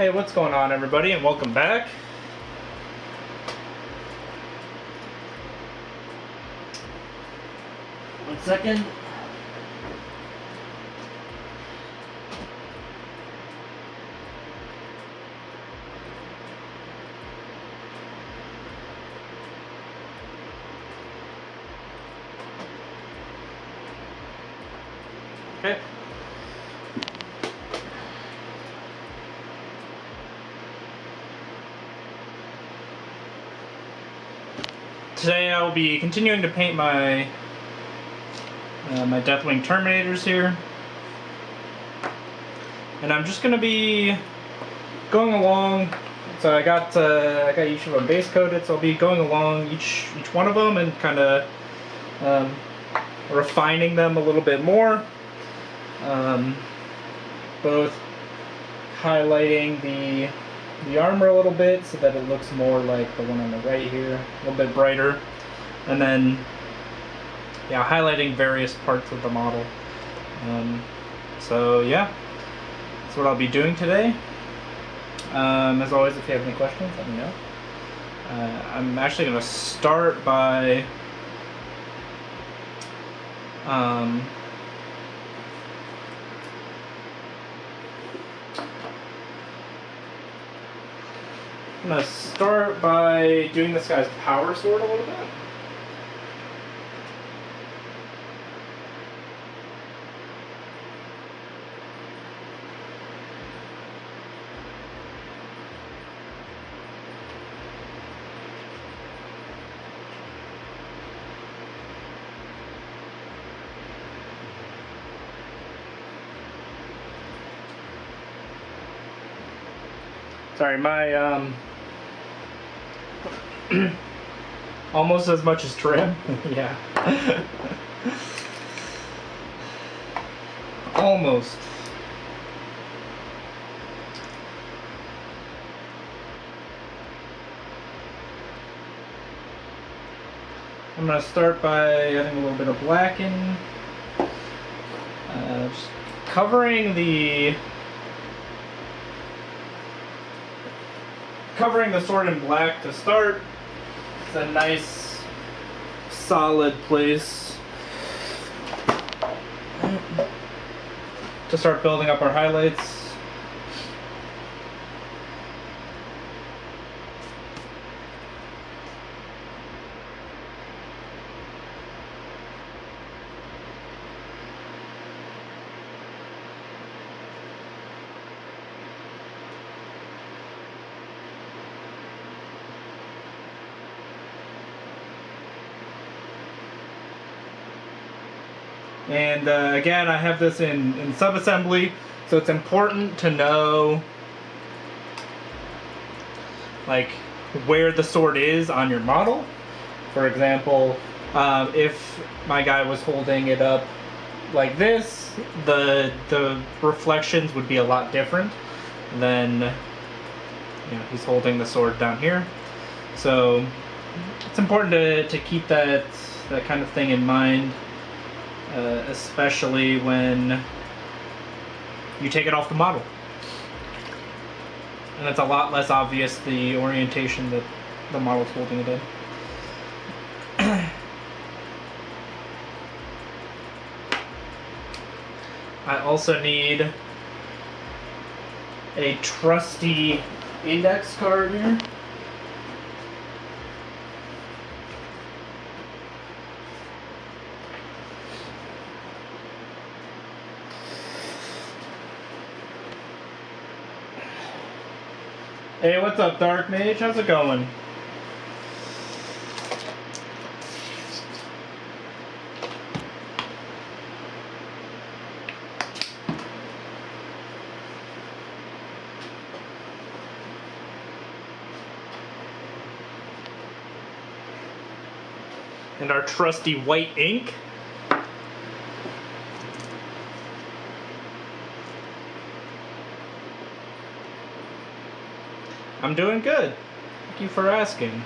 Hey, what's going on, everybody, and welcome back. One second. Okay. Today I will be continuing to paint my my Deathwing Terminators here, and I'm just going to be going along. So I got each of them base coated, so I'll be going along each one of them and kind of refining them a little bit more. Both highlighting the armor a little bit so that it looks more like the one on the right here, a little bit brighter, and then yeah, highlighting various parts of the model. So yeah, that's what I'll be doing today. As always, if you have any questions, let me know. I'm actually going to start by I'm going to start by doing this guy's power sword a little bit. Sorry, my almost as much as trim. Yeah. Almost. I'm going to start by adding a little bit of black in. Just covering the sword in black to start. It's a nice solid place to start building up our highlights. And again, I have this in sub-assembly, so it's important to know like where the sword is on your model. For example, if my guy was holding it up like this, the reflections would be a lot different than he's holding the sword down here. So it's important to keep that kind of thing in mind. Especially when you take it off the model. And it's a lot less obvious the orientation that the model's holding it in. I also need a trusty index card here. Hey, what's up, Dark Mage? How's it going? And our trusty white ink. I'm doing good. Thank you for asking.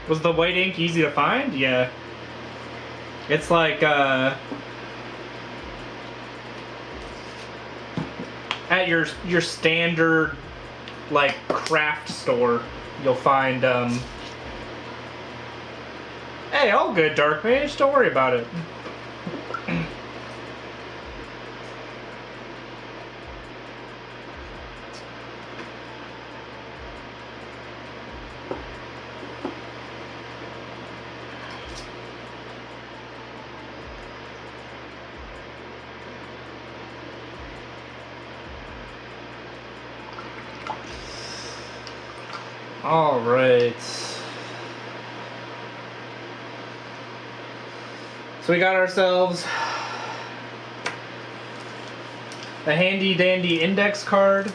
Was the white ink easy to find? Yeah. It's like, at your standard, like, craft store, you'll find, hey, all good, Dark Mage, don't worry about it. All right. So we got ourselves a handy dandy index card.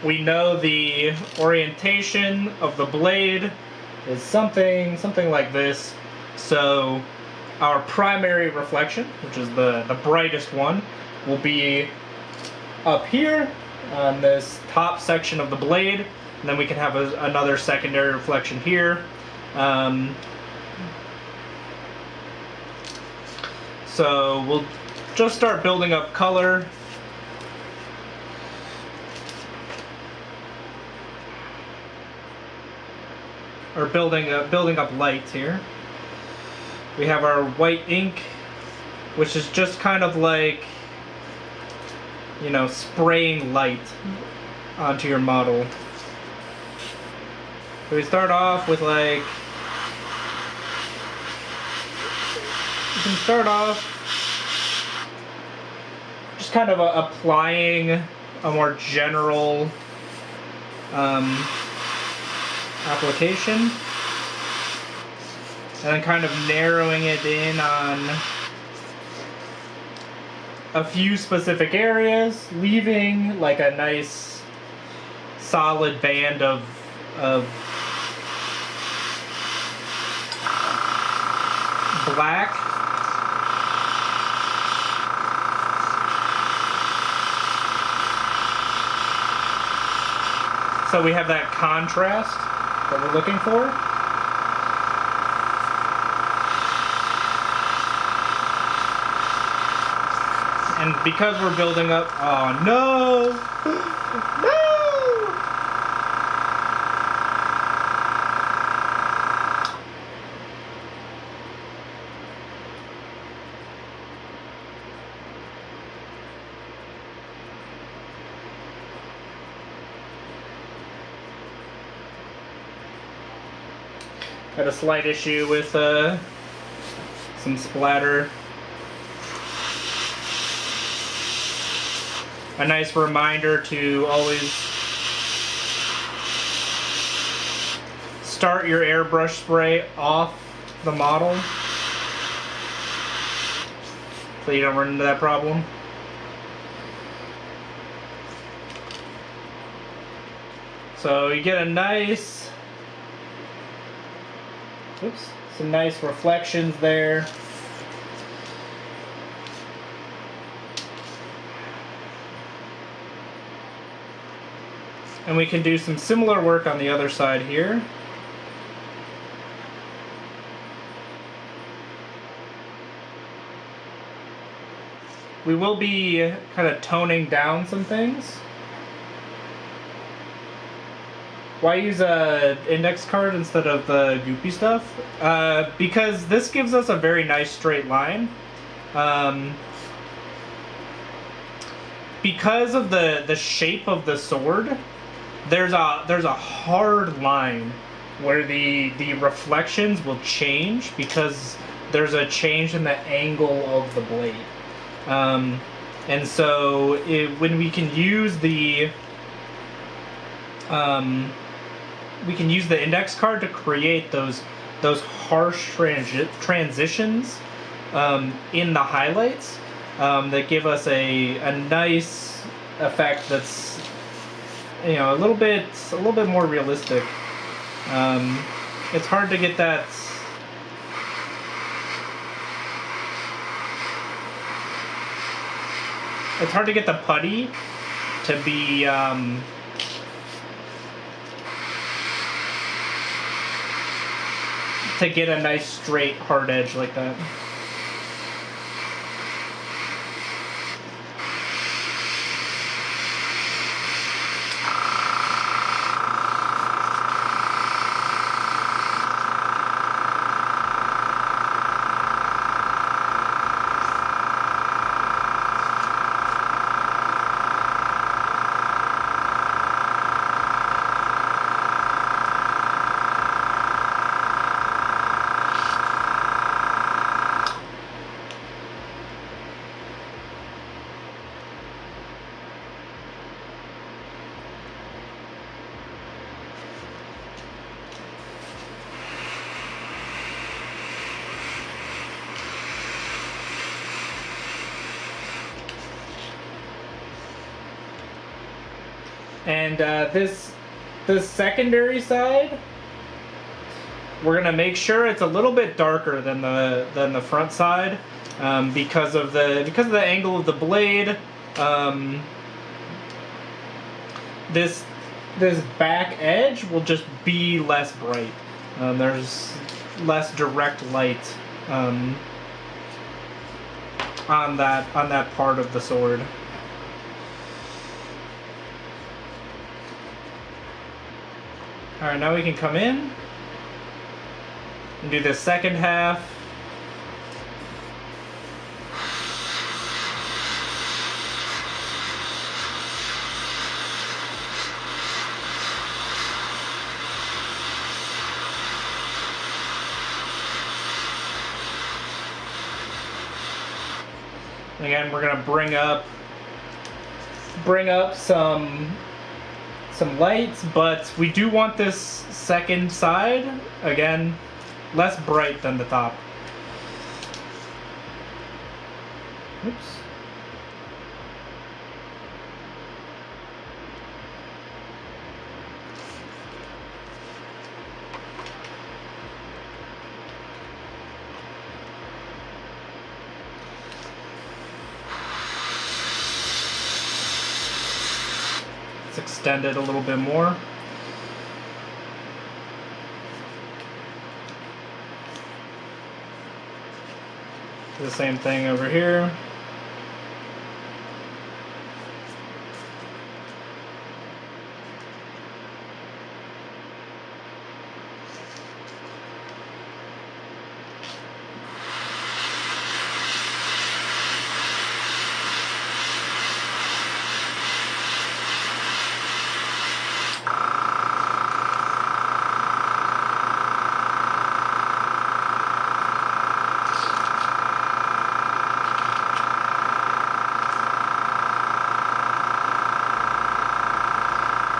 We know the orientation of the blade is something like this. So our primary reflection, which is the brightest one, will be up here on this top section of the blade, and then we can have another secondary reflection here. So we'll just start building up color. Or building up light here. We have our white ink, which is just kind of like, you know, spraying light onto your model. So we start off with, like, you can start off just kind of applying a more general application, and then kind of narrowing it in on a few specific areas, leaving like a nice solid band of black. So we have that contrast that we're looking for. And because we're building up, oh no! No! Had a slight issue with some splatter. A nice reminder to always start your airbrush spray off the model so you don't run into that problem. So you get a nice, some nice reflections there. And we can do some similar work on the other side here. We will be kind of toning down some things. Why use a index card instead of the goopy stuff? Because this gives us a very nice straight line. Because of the shape of the sword, there's a hard line where the reflections will change because there's a change in the angle of the blade. And so when we can use the index card to create those harsh transitions in the highlights that give us a nice effect that's, you know, a little bit more realistic. It's hard to get that. It's hard to get the putty to be to get a nice straight hard edge like that. And this secondary side, we're gonna make sure it's a little bit darker than the front side, because of the angle of the blade. This back edge will just be less bright. There's less direct light on that part of the sword. Alright, now we can come in and do the second half. Again, we're gonna bring up some lights, but we do want this second side, again, less bright than the top. Oops. Let's extend it a little bit more. Do the same thing over here.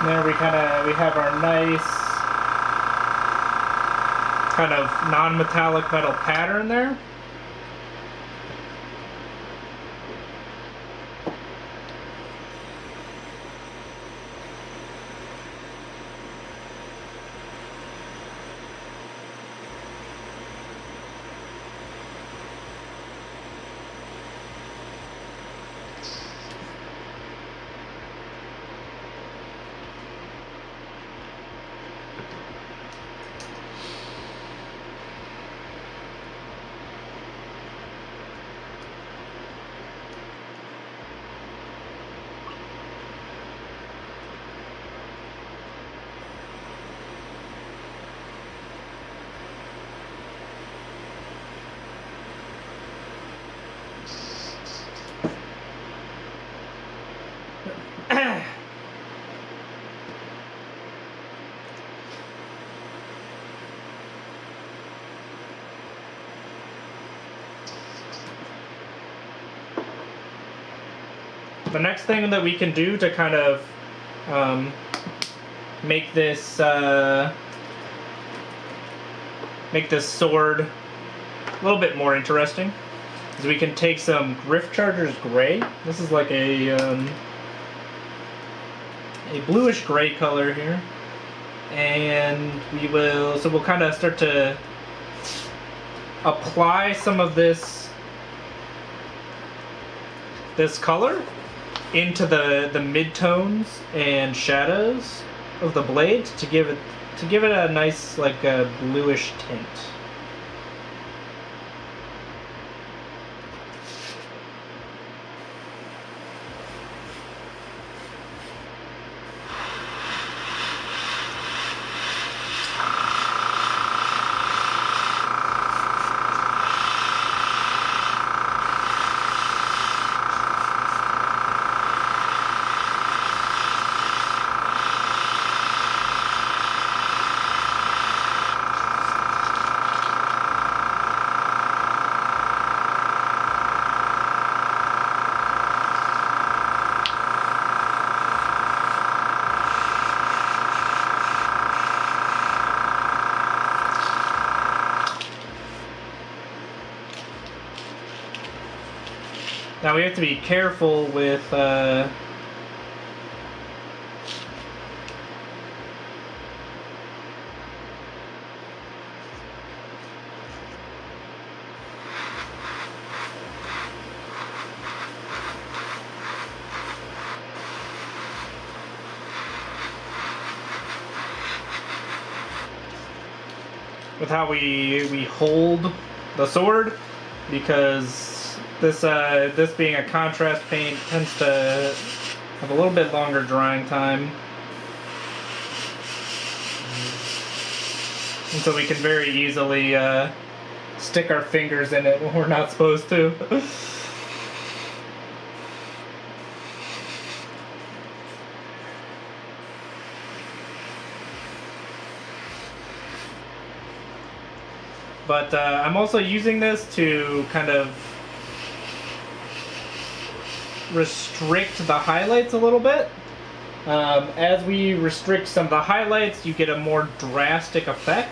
There we have our nice kind of non-metallic metal pattern there. The next thing that we can do to kind of make this sword a little bit more interesting is we can take some Griff Chargers Gray. This is like a bluish gray color here, and we'll kind of start to apply some of this color into the mid-tones and shadows of the blade to give it a nice, like, bluish tint. Now we have to be careful with how we hold the sword, because this being a contrast paint tends to have a little bit longer drying time, and so we can very easily stick our fingers in it when we're not supposed to. But I'm also using this to kind of restrict the highlights a little bit. As we restrict some of the highlights, you get a more drastic effect.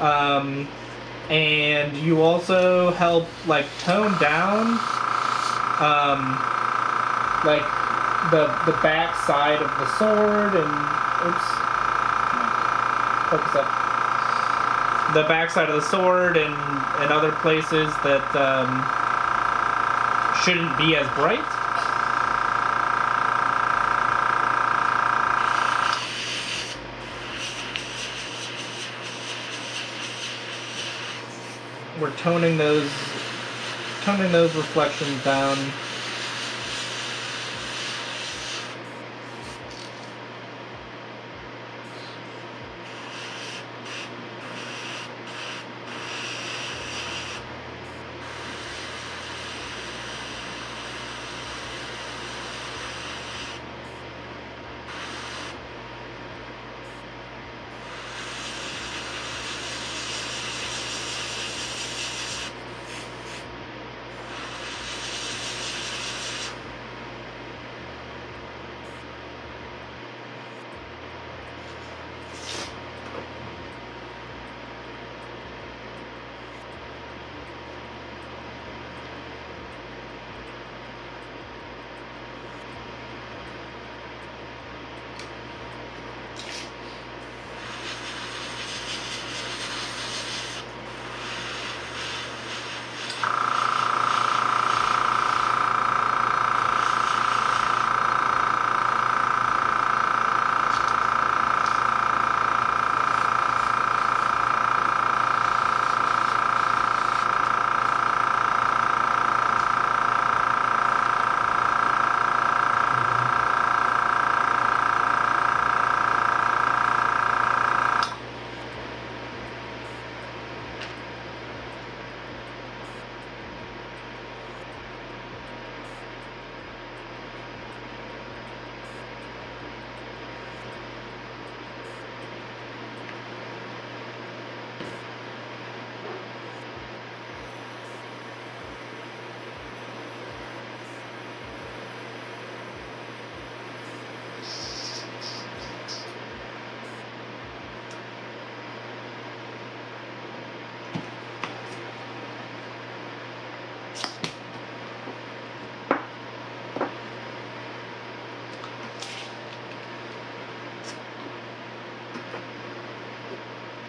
And you also help like tone down like the back side of the sword and focus up. The backside of the sword and other places that shouldn't be as bright. We're toning those reflections down.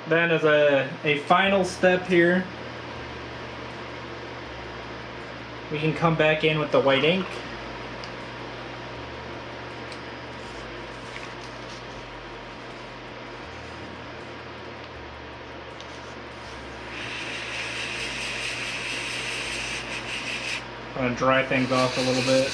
Then as a final step here, we can come back in with the white ink. I'm gonna dry things off a little bit.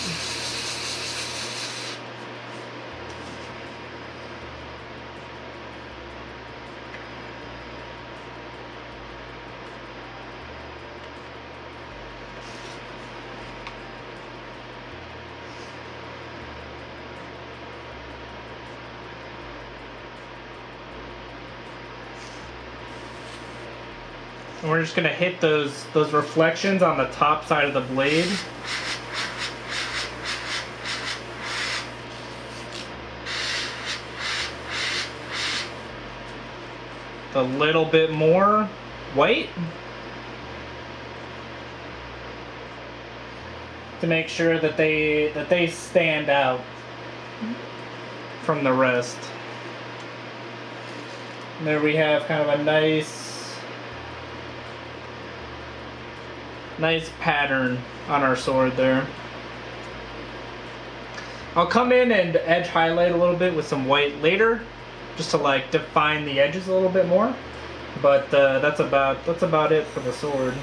And we're just gonna hit those reflections on the top side of the blade. A little bit more white. to make sure that they stand out from the rest. And there we have kind of a nice pattern on our sword there. I'll come in and edge highlight a little bit with some white later, just to like define the edges a little bit more. But that's about it for the sword.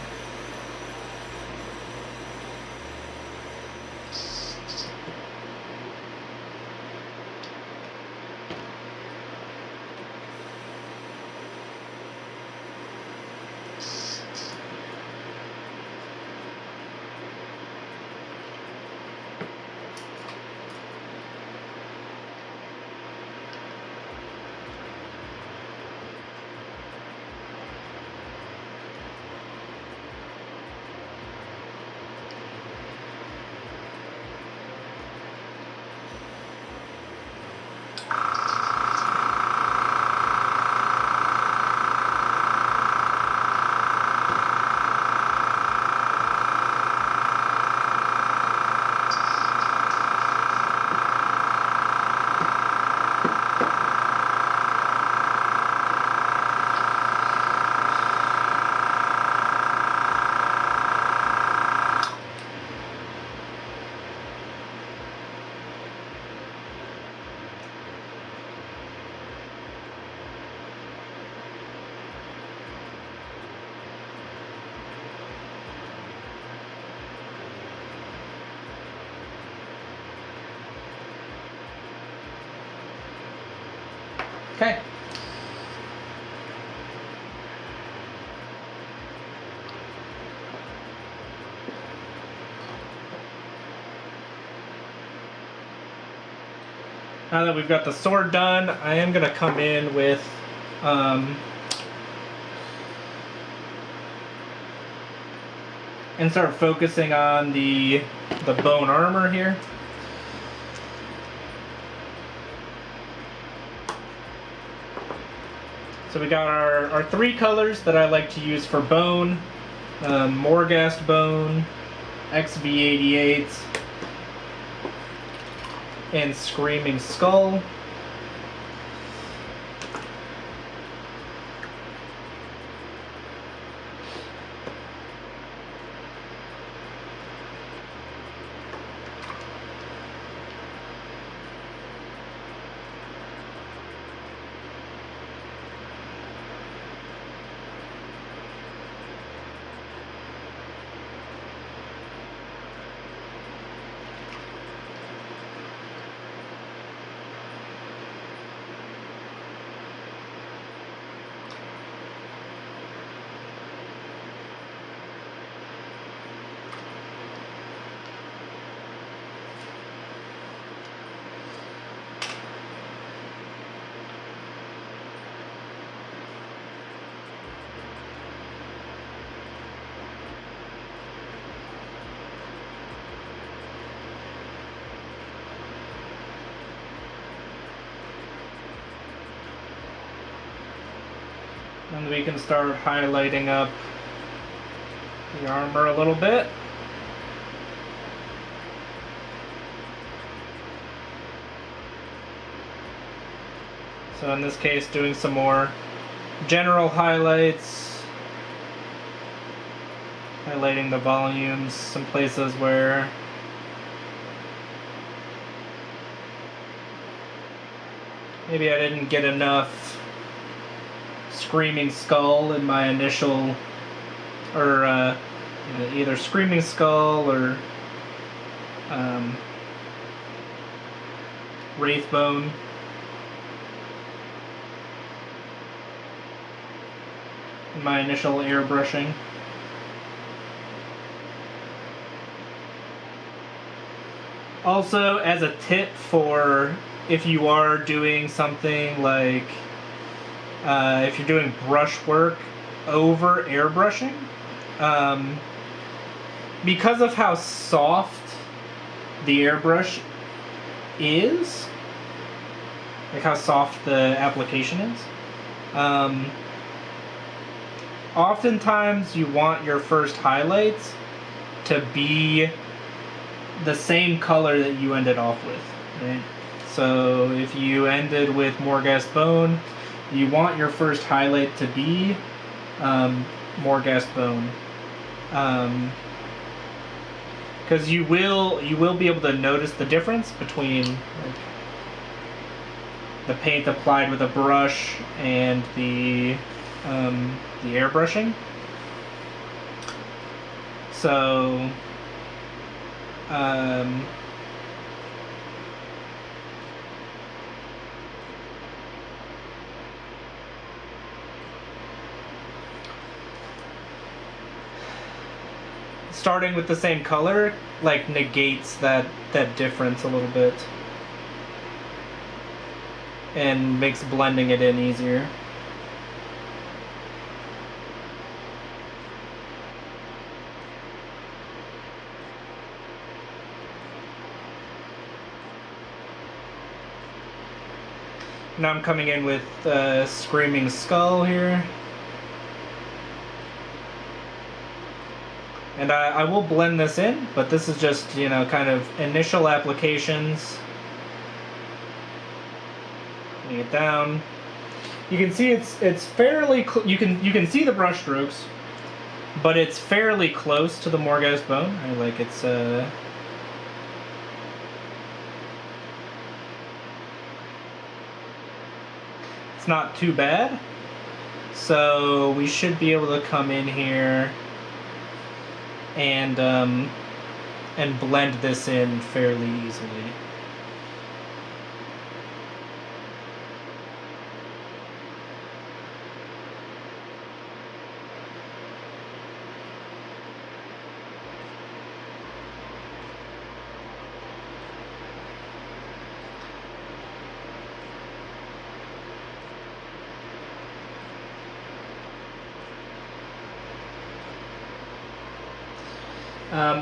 Okay. Now that we've got the sword done, I am going to come in with and start focusing on the bone armor here. So we got our three colors that I like to use for bone: Morghast bone, XV88, and Screaming Skull. And we can start highlighting up the armor a little bit. So in this case, doing some more general highlights, highlighting the volumes, some places where maybe I didn't get enough Screaming Skull in my initial, or either Screaming Skull or Wraithbone. In my initial airbrushing. Also, as a tip for if you are doing something like if you're doing brush work over airbrushing, because of how soft the airbrush is, like how soft the application is, oftentimes you want your first highlights to be the same color that you ended off with, right? So if you ended with Morghast Bone, you want your first highlight to be Morghast Bone, because you will be able to notice the difference between like, the paint applied with a brush and the airbrushing. So starting with the same color like negates that difference a little bit and makes blending it in easier. Now I'm coming in with Screaming Skull here. And I will blend this in, but this is just, you know, kind of initial applications. Bring it down. You can see it's fairly you can see the brush strokes, but it's fairly close to the Morghast Bone. I like it's not too bad. So we should be able to come in here and blend this in fairly easily.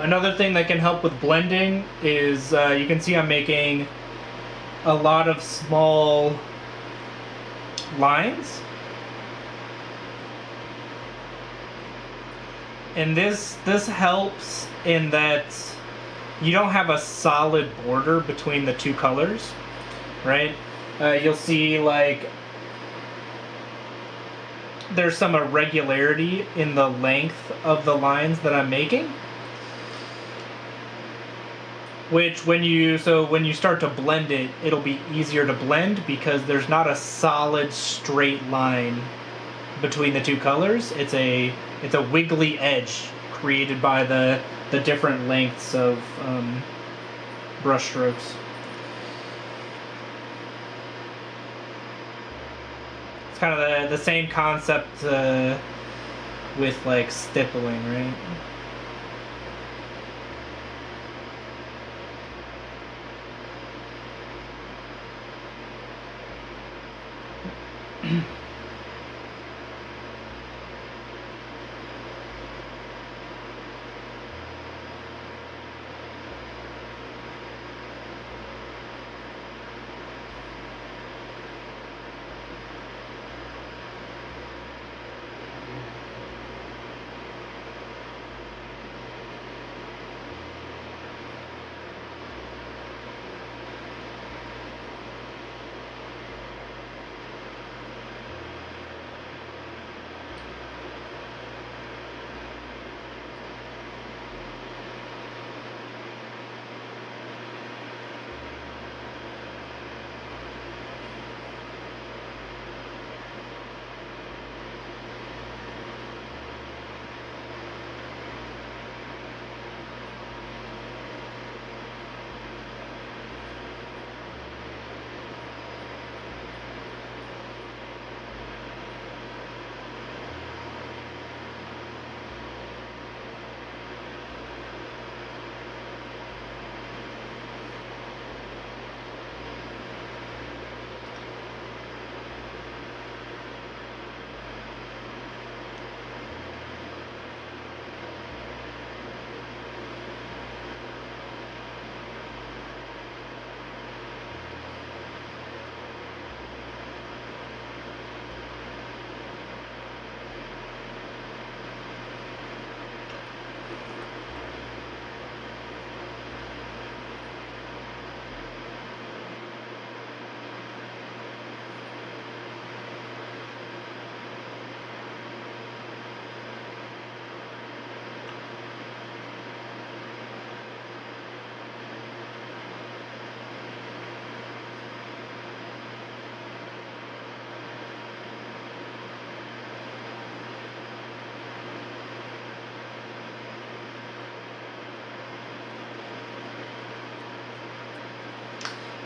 Another thing that can help with blending is you can see I'm making a lot of small lines. And this helps in that you don't have a solid border between the two colors, right? You'll see like there's some irregularity in the length of the lines that I'm making. Which when you start to blend it, it'll be easier to blend because there's not a solid straight line between the two colors. It's a wiggly edge created by the different lengths of brush strokes. It's kind of the same concept with like stippling, right?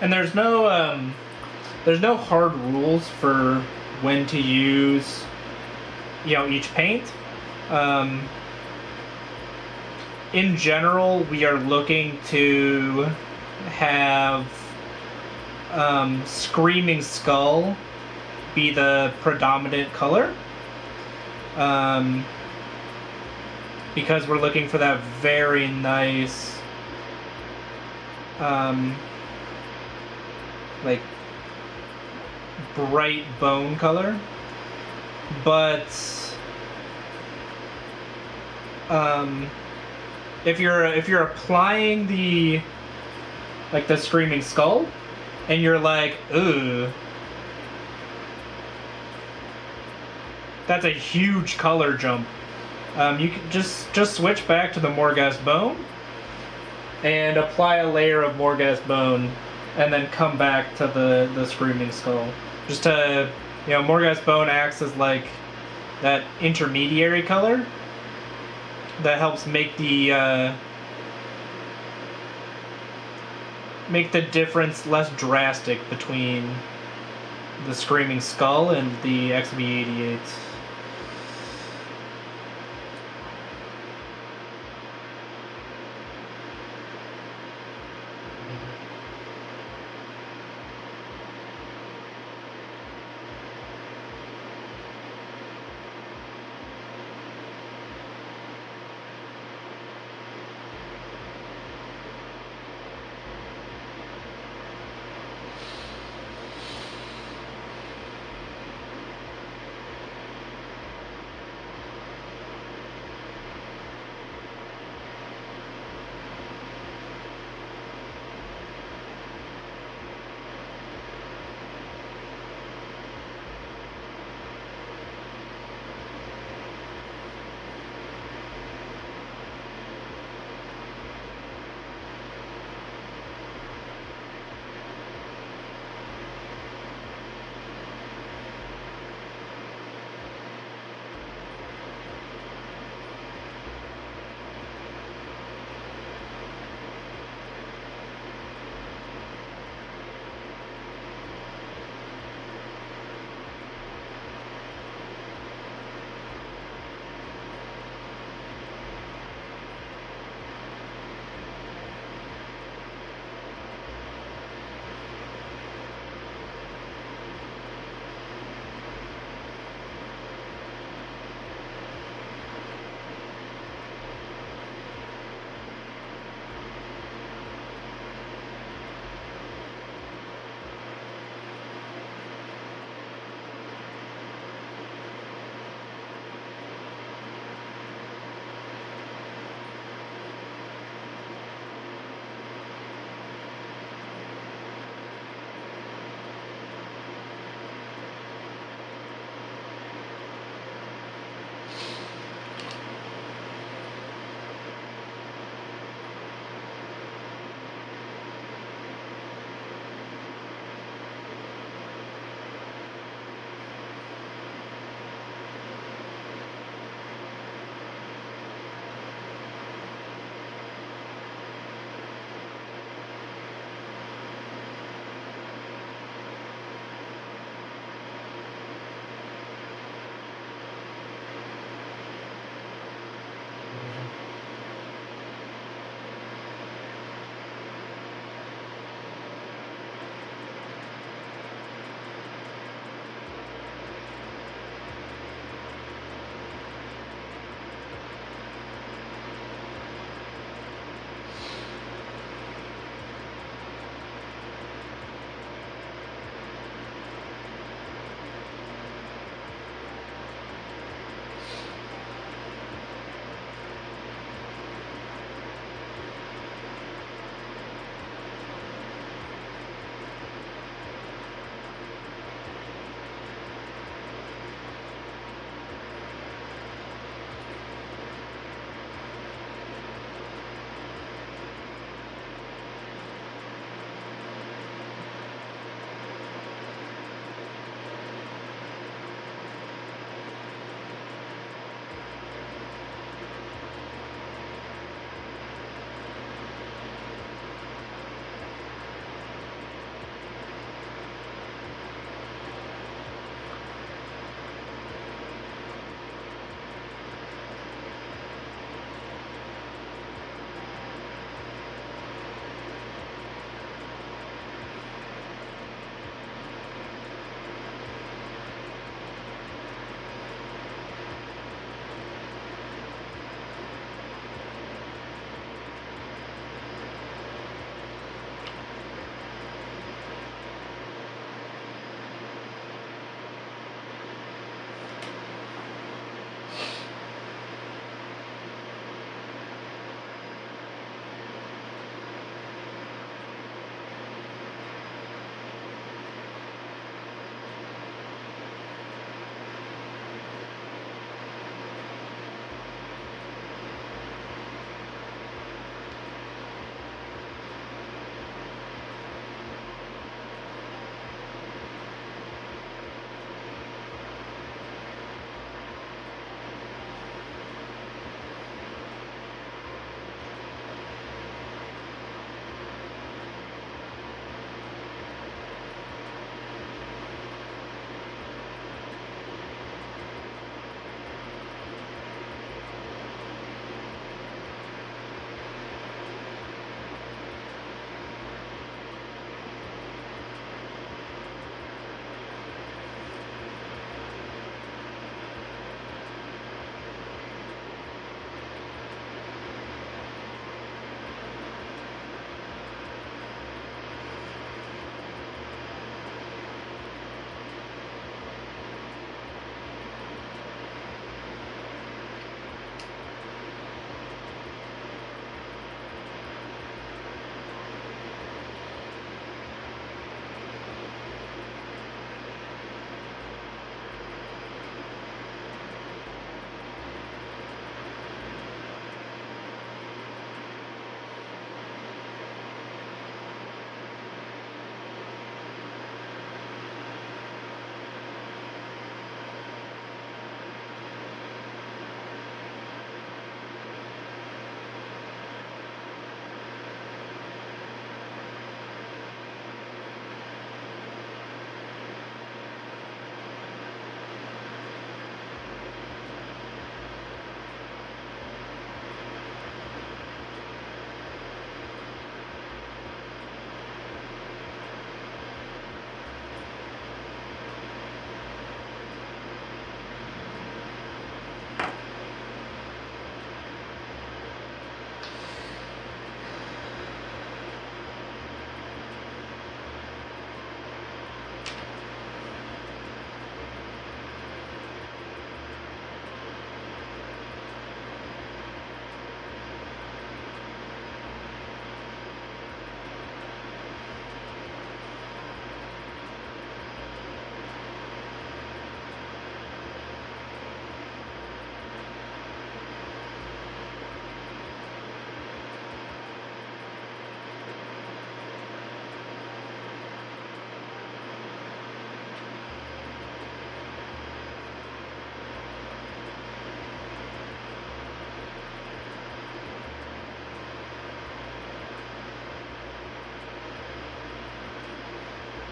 And there's no hard rules for when to use, each paint. In general, we are looking to have Screaming Skull be the predominant color. Because we're looking for that very nice, like, bright bone color. But if you're applying the Screaming Skull and you're like, ooh, that's a huge color jump, you can just switch back to the Morghast Bone and apply a layer of Morghast Bone and then come back to the Screaming Skull. Just to, Morghast Bone acts as like that intermediary color that helps make the difference less drastic between the Screaming Skull and the XB88.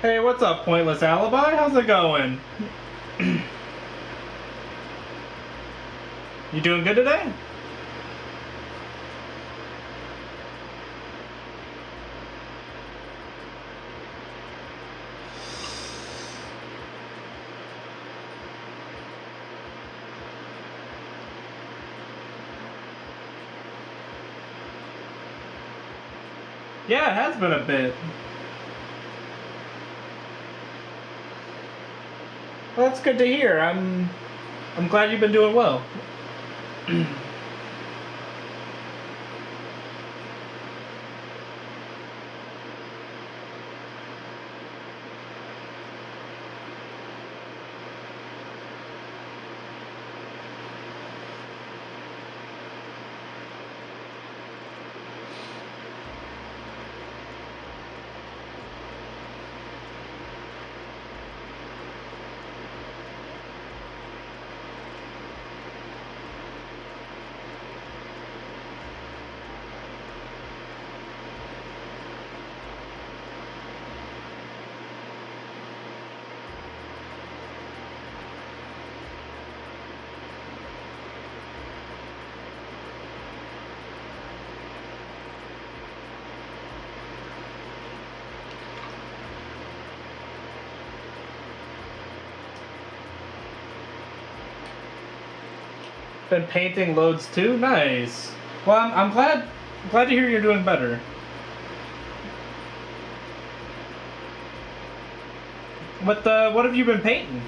Hey, what's up, Pointless Alibi? How's it going? You doing good today? Yeah, it has been a bit. Well, that's good to hear. I'm glad you've been doing well. Been painting loads too? Nice. Well, I'm glad to hear you're doing better. What have you been painting?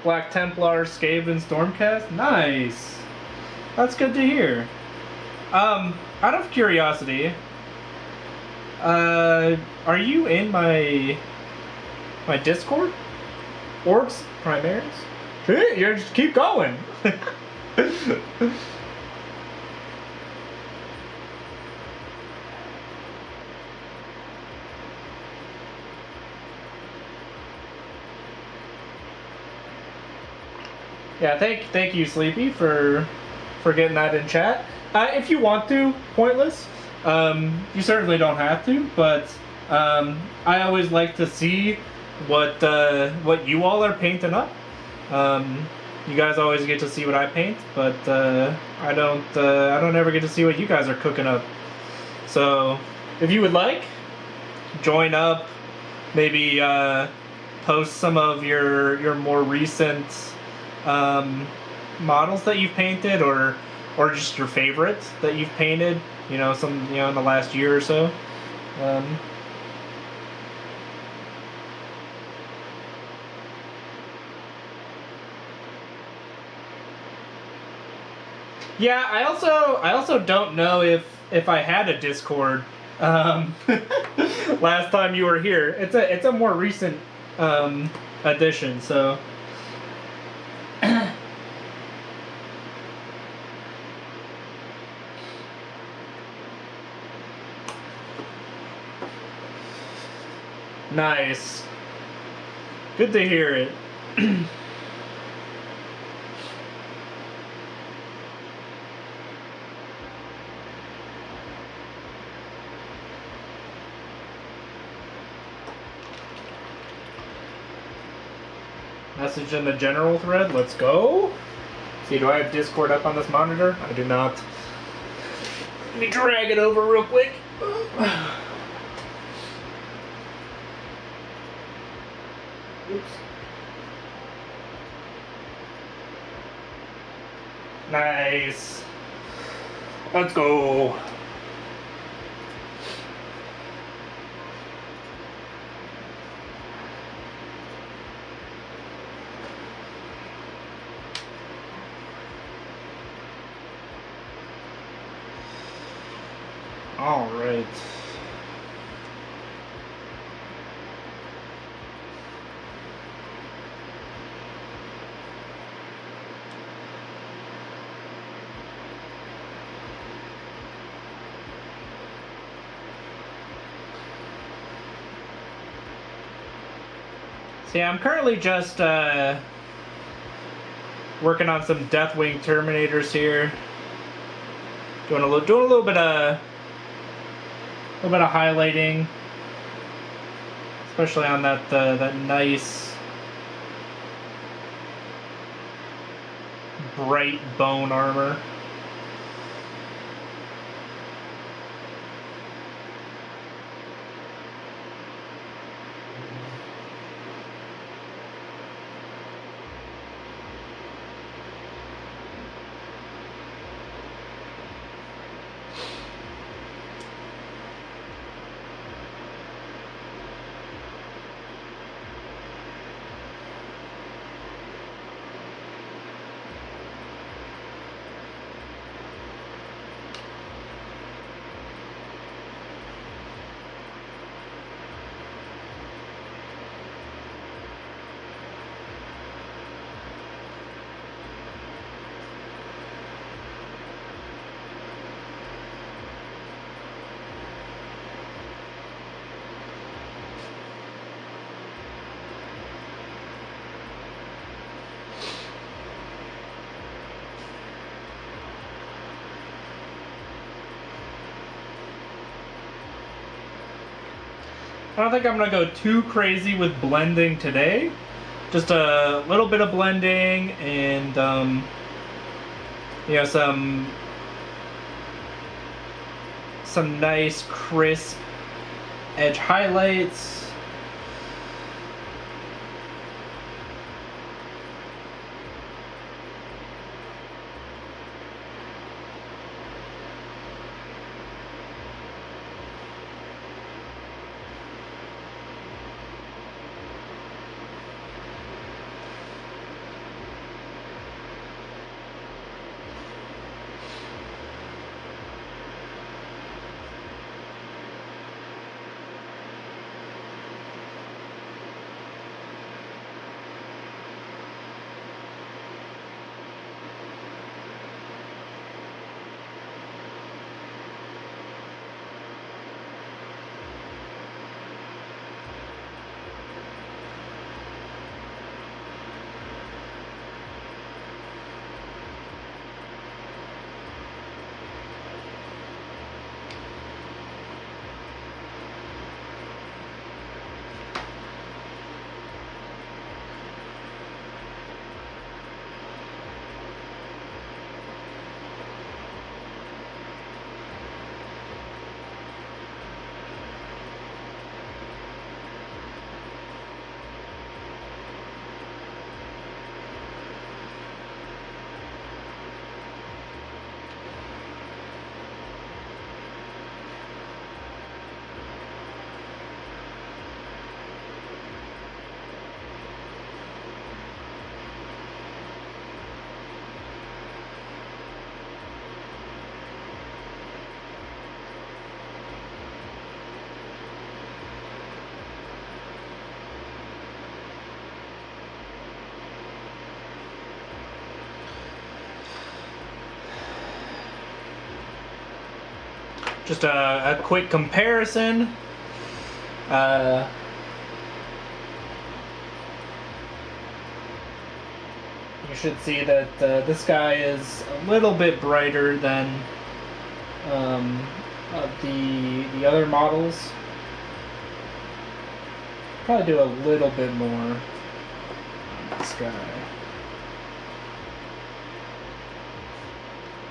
Black Templar, Skaven, Stormcast? Nice! That's good to hear. Out of curiosity, are you in my Discord? Orcs, Primaries? Hey, you just keep going! Yeah, thank you, Sleepy, for getting that in chat. If you want to, Pointless, you certainly don't have to, but I always like to see what you all are painting up. You guys always get to see what I paint, but I don't ever get to see what you guys are cooking up. So if you would like, join up, maybe post some of your more recent models that you've painted, or just your favorites that you've painted, in the last year or so. Yeah, I also don't know if I had a Discord last time you were here. It's a more recent addition, so. Nice. Good to hear it. Message in the general thread. Let's go. See, do I have Discord up on this monitor? I do not. Let me drag it over real quick. Oops. Nice. Let's go. All right. So yeah, I'm currently just working on some Deathwing Terminators here. Doing a little bit of highlighting, especially on that nice bright bone armor. I don't think I'm gonna go too crazy with blending today. Just a little bit of blending and you know, some nice crisp edge highlights. Just a quick comparison. You should see that this guy is a little bit brighter than the other models. Probably do a little bit more on this guy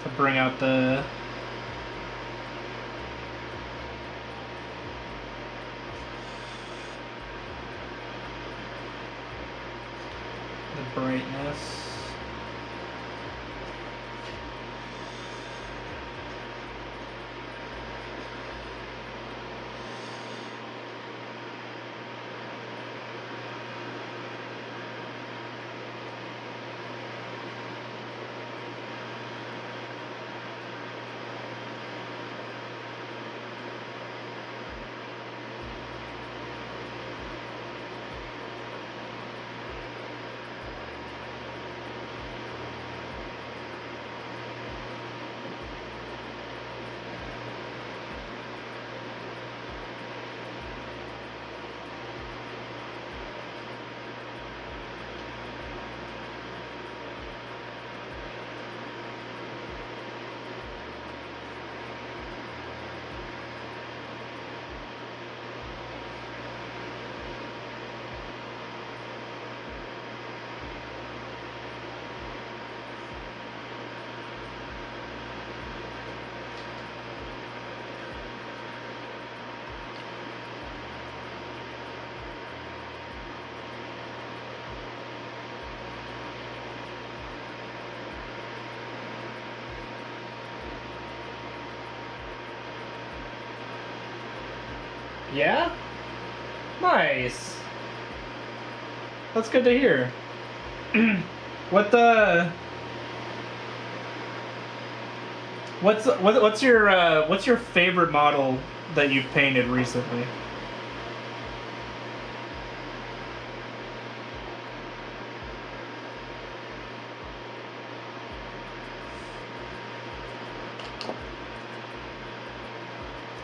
to bring out the brightness. Yeah? Nice. That's good to hear. What's your favorite model that you've painted recently?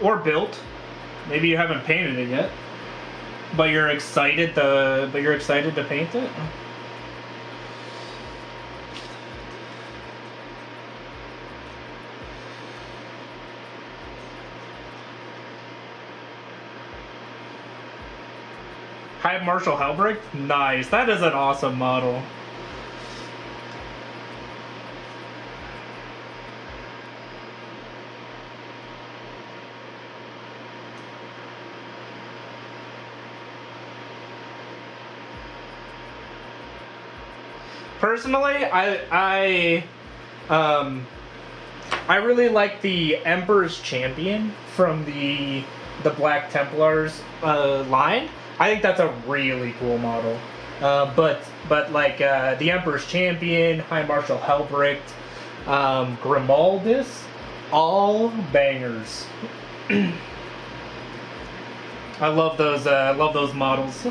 Or built? Maybe you haven't painted it yet, but you're excited to paint it. High Marshal Helbrick? Nice. That is an awesome model. Personally, I really like the Emperor's Champion from the Black Templars line. I think that's a really cool model. But like the Emperor's Champion, High Marshal Helbrick, Grimaldus, all bangers. I love those models.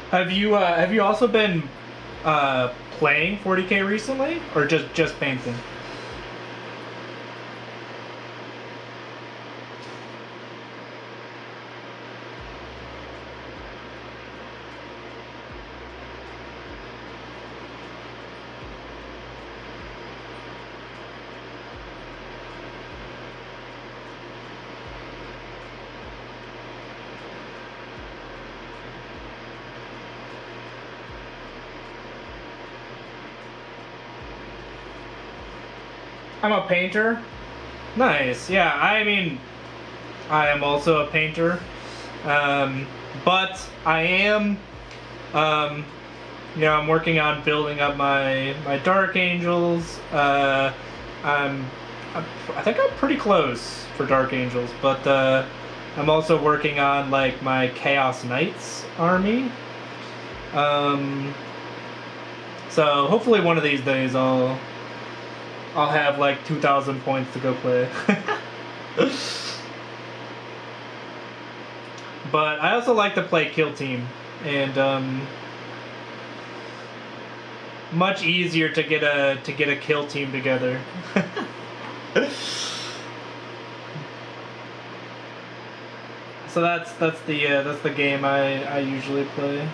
Have you also been playing 40K recently, or just painting? I'm a painter. Nice. Yeah, I mean, I am also a painter. But I am, I'm working on building up my Dark Angels. I think I'm pretty close for Dark Angels, but I'm also working on like my Chaos Knights army. So hopefully one of these days I'll have like 2,000 points to go play. But I also like to play Kill Team, and much easier to get a kill team together. So that's the game I usually play.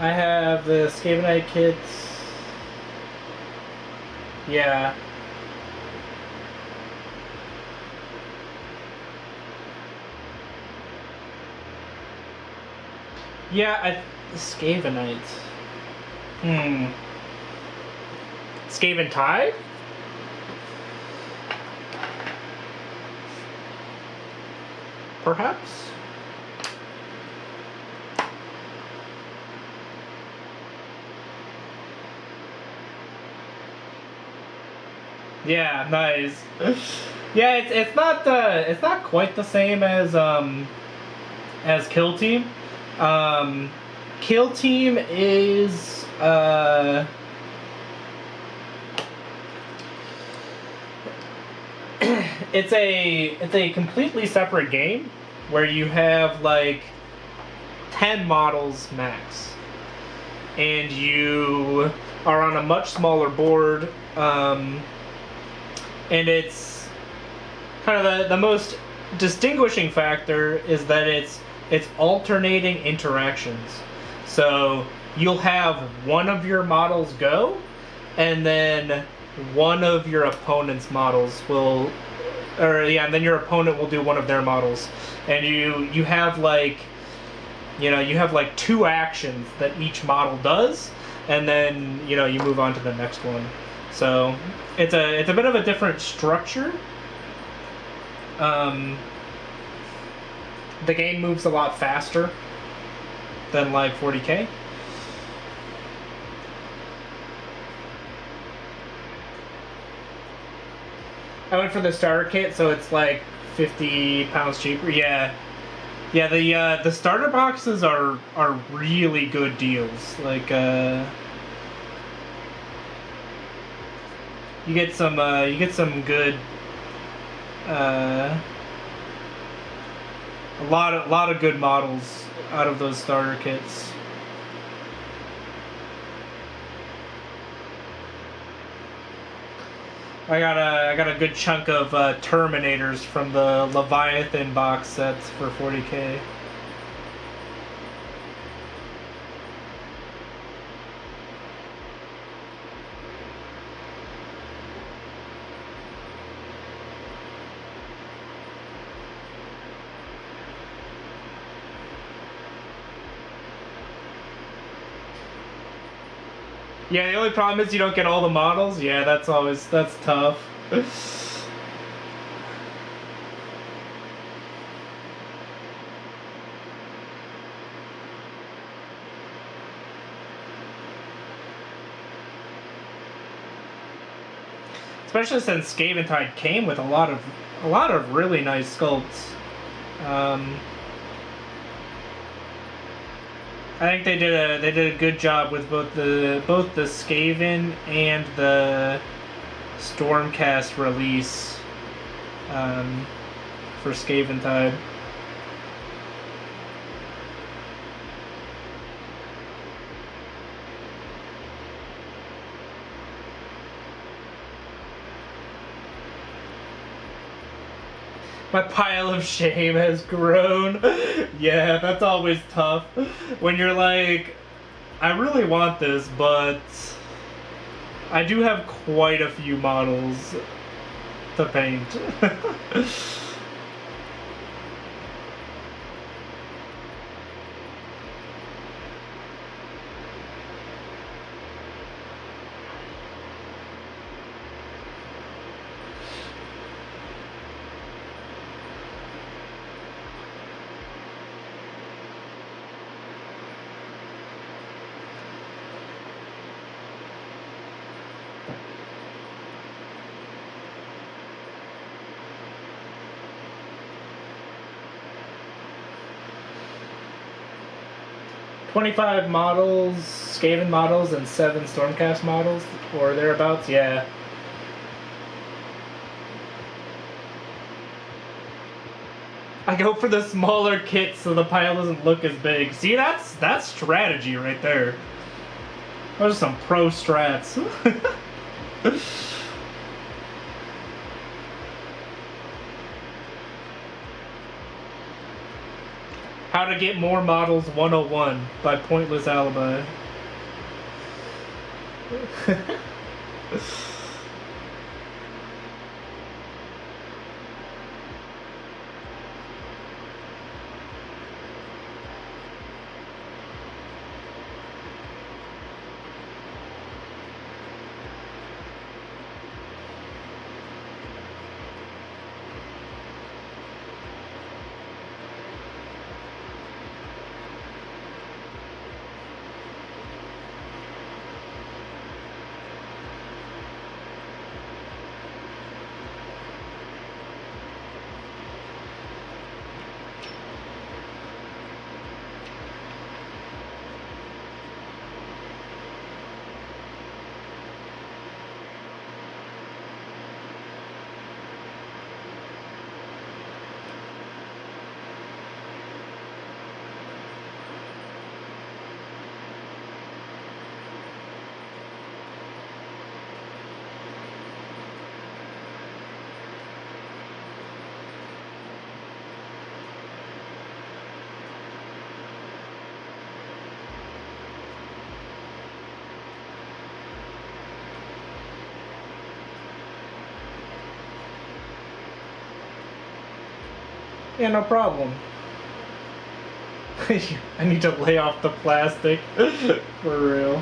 I have the Skavenite kit. Yeah. Yeah, Skavenite. Skaven Tide? Perhaps? Yeah, nice. Yeah, it's not quite the same as Kill Team. Kill Team is it's a completely separate game where you have like 10 models max, and you are on a much smaller board, and it's kind of the most distinguishing factor is that it's alternating interactions. So you'll have one of your models go, and then one of your opponent's models will, and then your opponent will do one of their models, and you have like, you have like 2 actions that each model does, and then you move on to the next one. So it's a bit of a different structure. The game moves a lot faster than like 40K. I went for the starter kit, so it's like 50 pounds cheaper. Yeah, the starter boxes are really good deals. Like you get some good a lot of good models out of those starter kits. I got a good chunk of Terminators from the Leviathan box sets for 40K. Yeah, the only problem is you don't get all the models. Yeah, that's tough. Especially since Skaven Tide came with a lot of really nice sculpts. I think they did a good job with both the Skaven and the Stormcast release for Skaven Tide. My pile of shame has grown. Yeah, that's always tough. When you're like, I really want this, but I do have quite a few models to paint. $25 models, Skaven models, and 7 Stormcast models, or thereabouts, yeah. I go for the smaller kit so the pile doesn't look as big. See, that's strategy right there. Those are some pro strats. How to Get More Models 101 by Pointless Alibi. Yeah, no problem. I need to lay off the plastic. For real.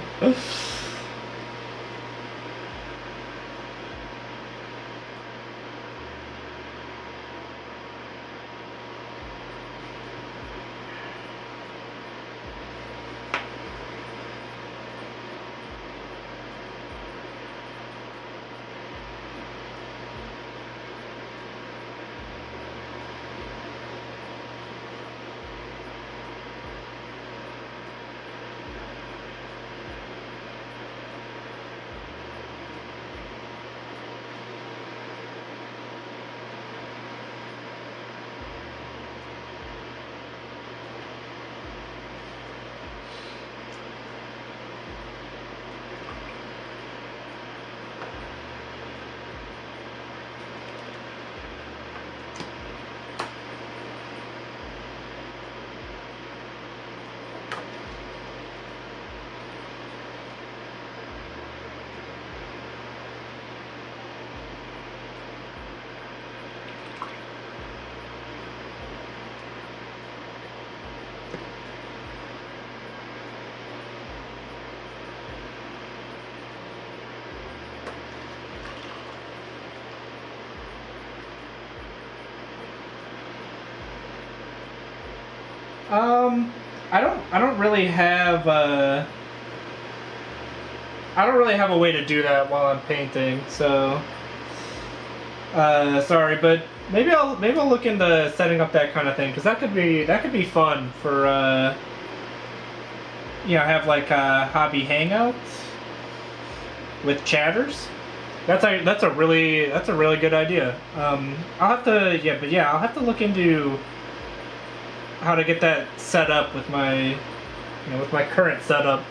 I don't really have I don't really have a way to do that while I'm painting, so sorry, but maybe I'll look into setting up that kind of thing, because that could be fun for you know, have like hobby hangouts with chatters. That's a really good idea. I'll have to look into how to get that set up with my current setup.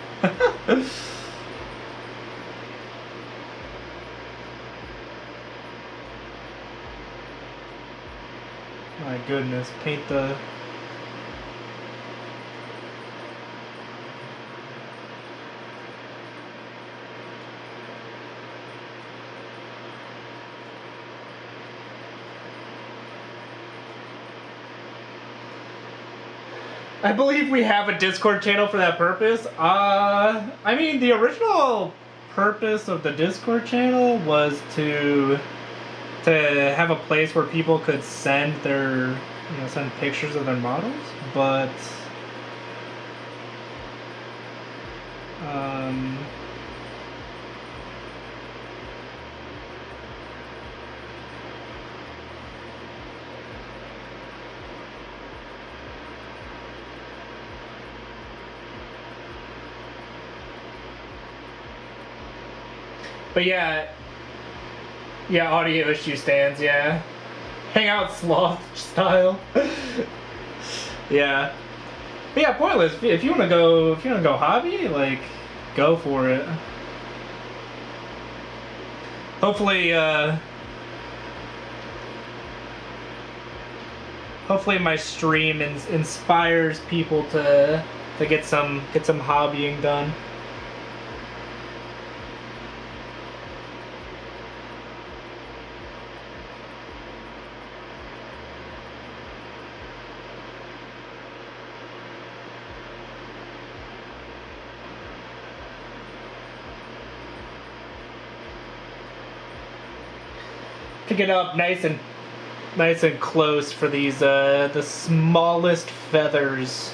My goodness, paint the... I believe we have a Discord channel for that purpose. I mean, the original purpose of the Discord channel was to have a place where people could send send pictures of their models, but yeah, audio issue stands, yeah. Hangout sloth style. Yeah. But yeah, Pointless, if you wanna go hobby, like, go for it. Hopefully hopefully my stream inspires people to get some hobbying done. To get up nice and close for these the smallest feathers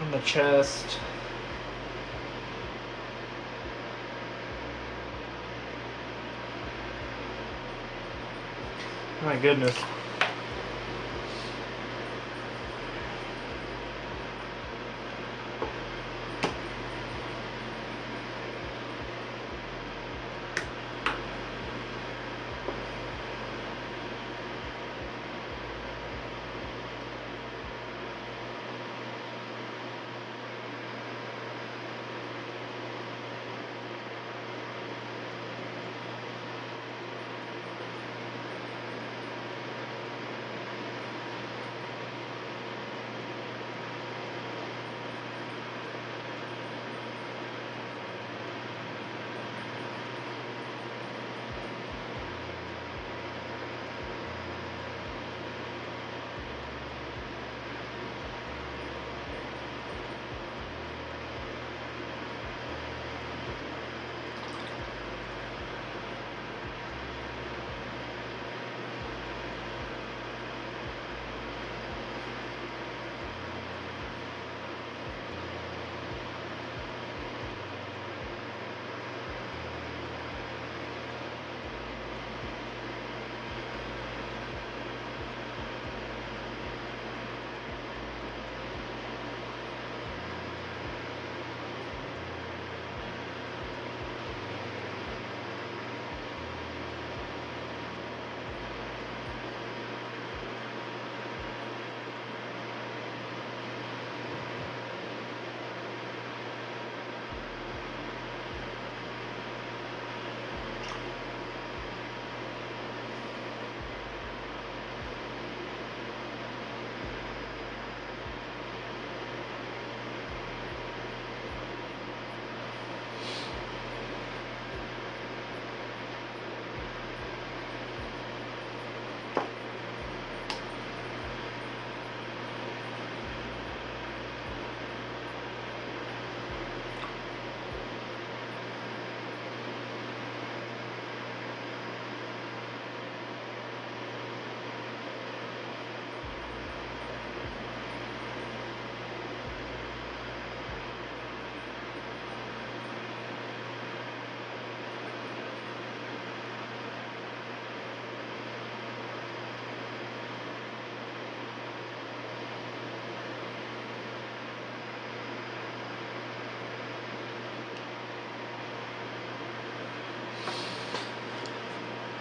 on the chest. My goodness.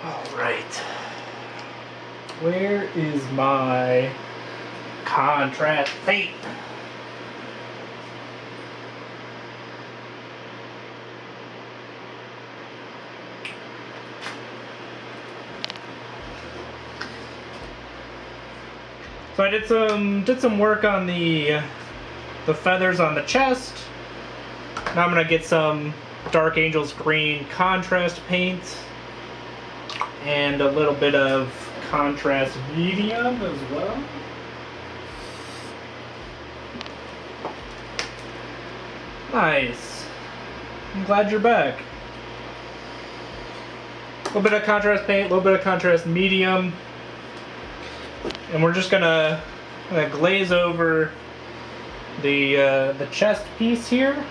Alright. Where is my contrast paint? So I did some work on the feathers on the chest. Now I'm gonna get some Dark Angels green contrast paint and a little bit of contrast medium as well. Nice. I'm glad you're back. A little bit of contrast paint, a little bit of contrast medium. And we're just gonna glaze over the chest piece here.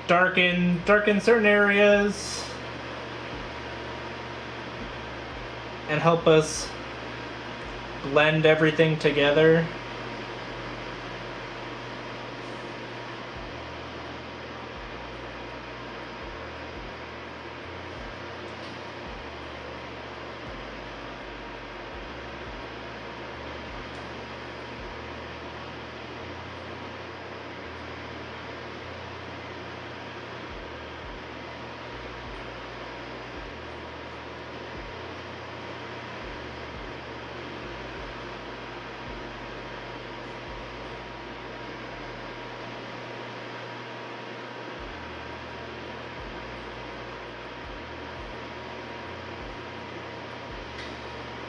Darken certain areas and help us blend everything together.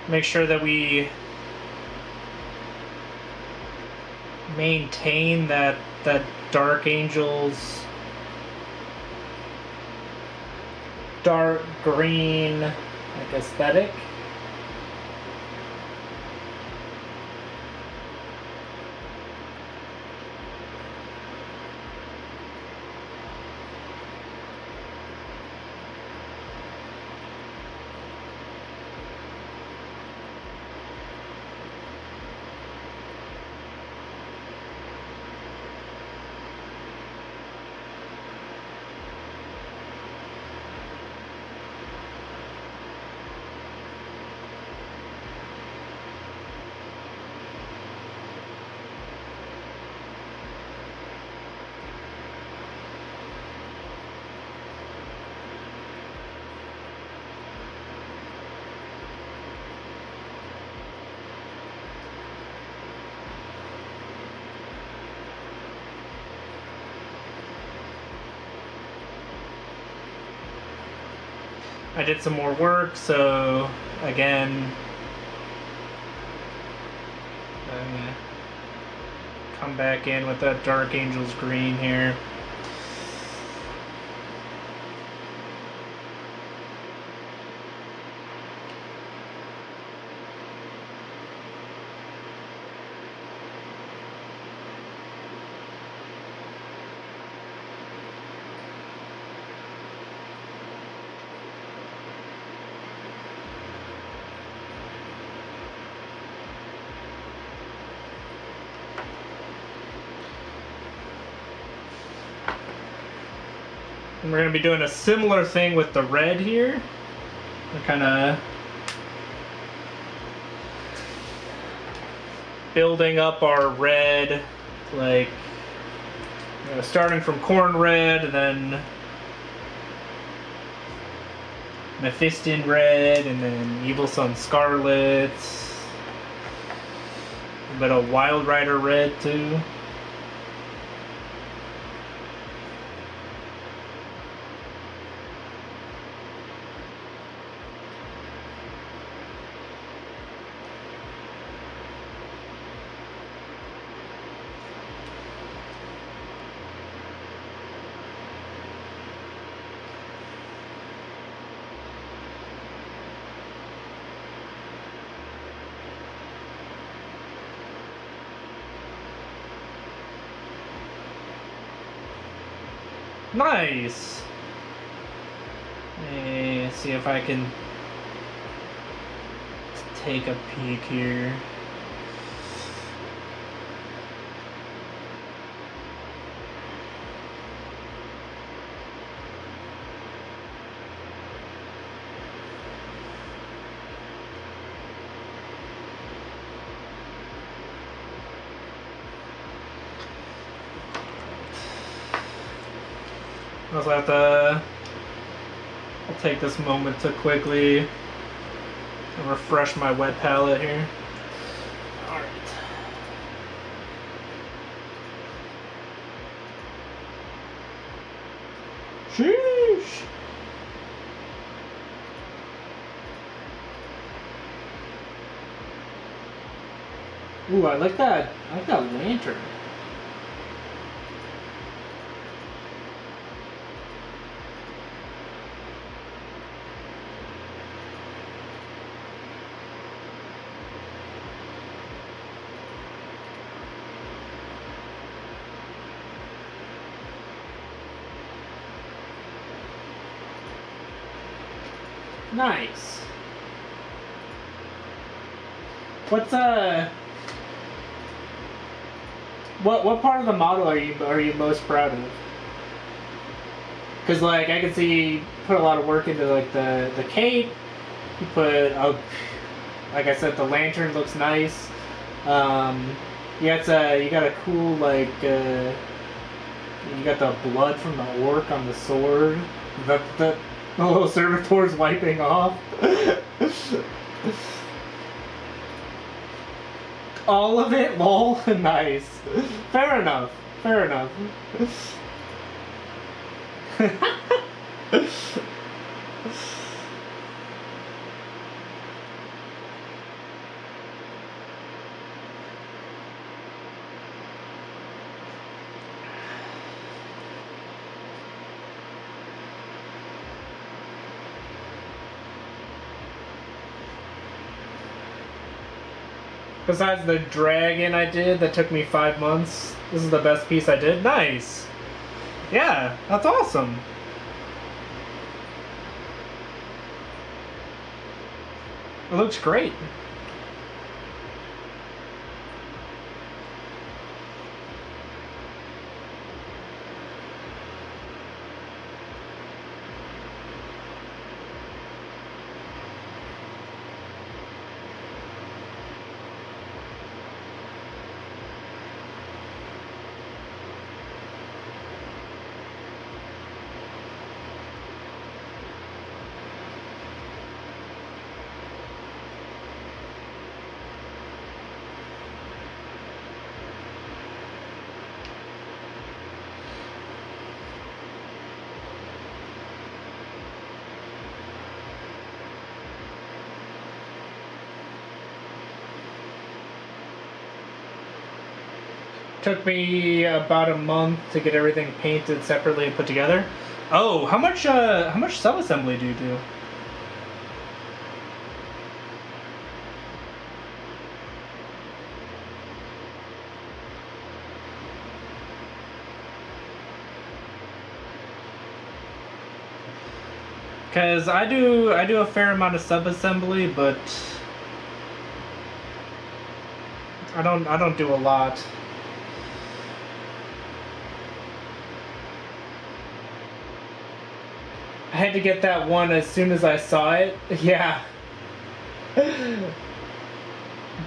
make sure that we maintain that Dark Angel's dark green like aesthetic. I did some more work, so again, I'm gonna come back in with that Dark Angel's green here. And we're going to be doing a similar thing with the red here. We're kind of building up our red, like, you know, starting from corn red, and then Mephiston red, and then Evil Sun scarlet, a bit of Wild Rider red too. Nice! Let's see if I can take a peek here. I also have to, I'll take this moment to quickly refresh my wet palette here. Alright. Sheesh! Ooh, I like that lantern. Nice. What's what part of the model are you most proud of? Because like I can see you put a lot of work into like the cape. You put like I said, the lantern looks nice. You got a cool like you got the blood from the orc on the sword. The little servitor's wiping off. All of it? Lol. Nice. Fair enough. Fair enough. Besides the dragon I did that took me 5 months, this is the best piece I did. Nice. Yeah, that's awesome. It looks great. Took me about a month to get everything painted separately and put together. Oh, how much sub-assembly do you do? Cause I do a fair amount of sub-assembly, but I don't do a lot. I had to get that one as soon as I saw it. Yeah.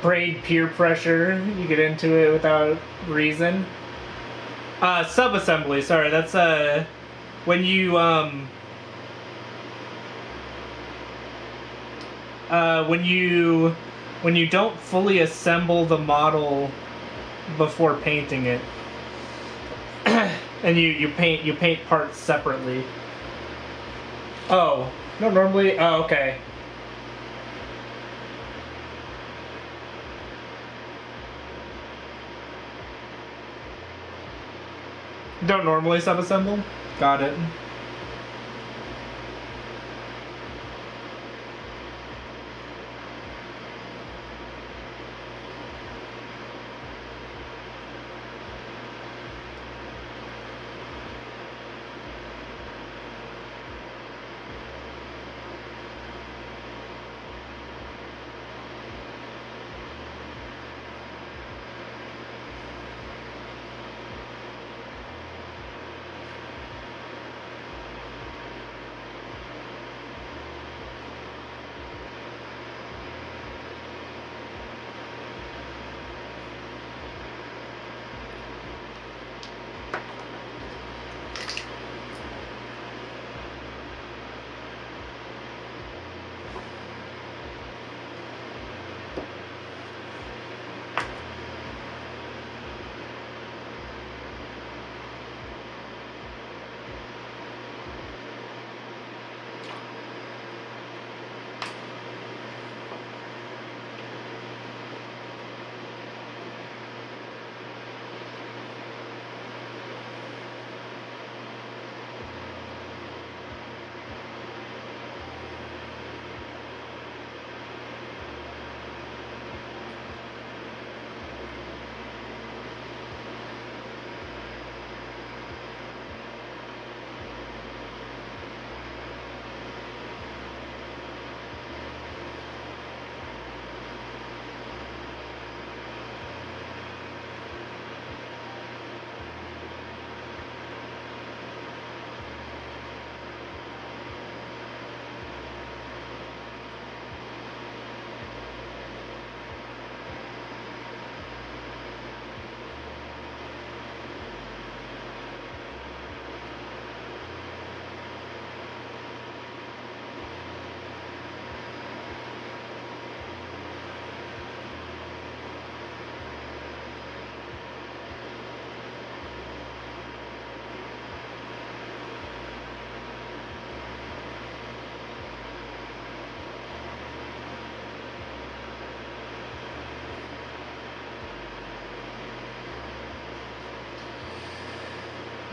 Braid peer pressure. You get into it without reason. Sub-assembly, sorry, that's when you when you don't fully assemble the model before painting it. And you paint parts separately. Oh, no, normally, oh, okay. Don't normally sub-assemble? Got it.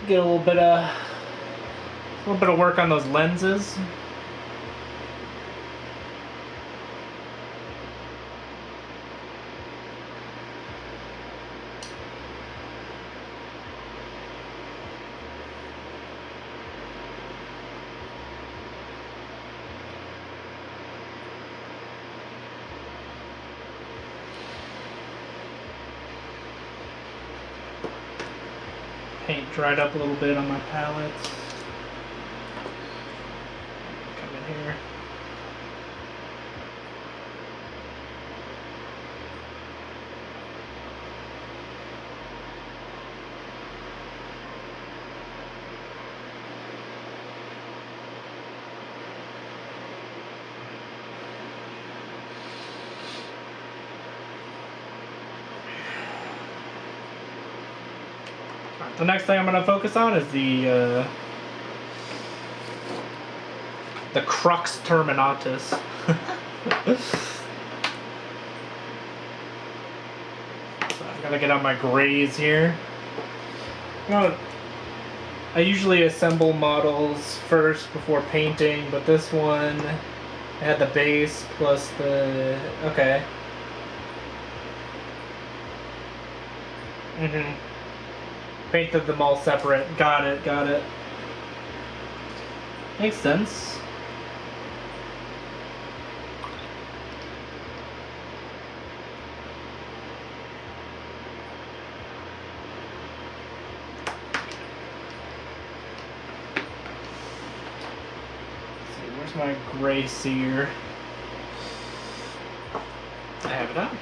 Get a little bit of work on those lenses. Paint dried up a little bit on my palette. Come in here. The next thing I'm going to focus on is the crux terminatus. So I'm going to get out my grays here. I usually assemble models first before painting, but this one I had the base plus the... okay. Painted them all separate. Got it, got it. Makes sense. Let's see, where's my gray sear? I have it out.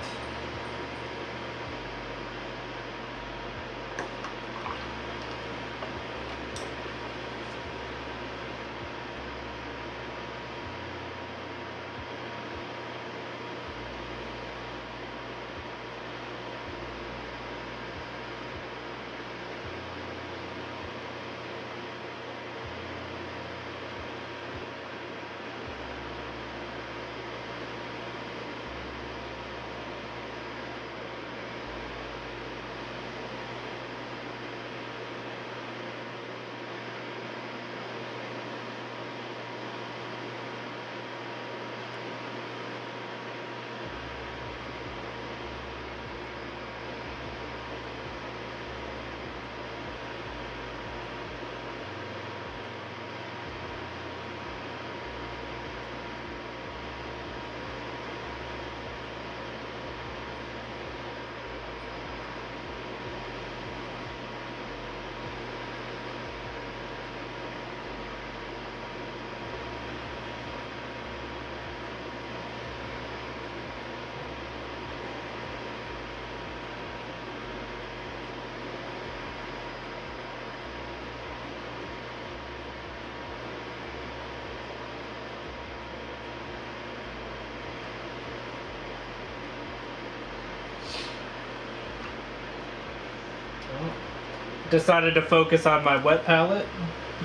Decided to focus on my wet palette.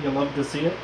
You'll love to see it.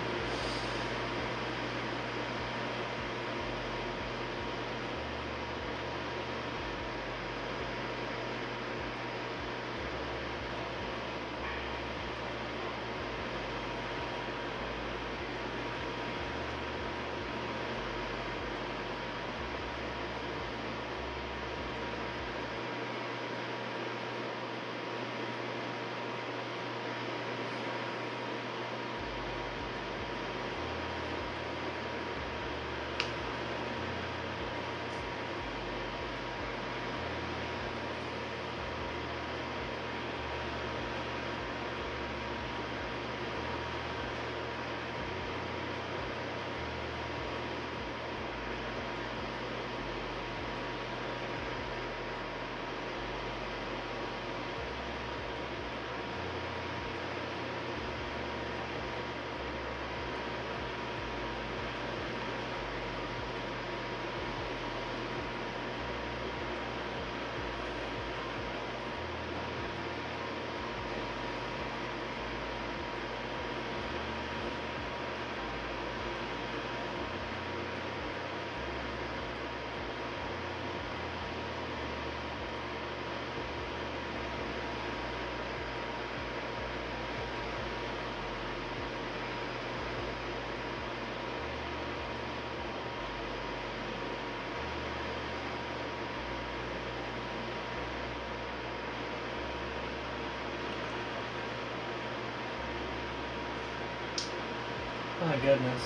My goodness.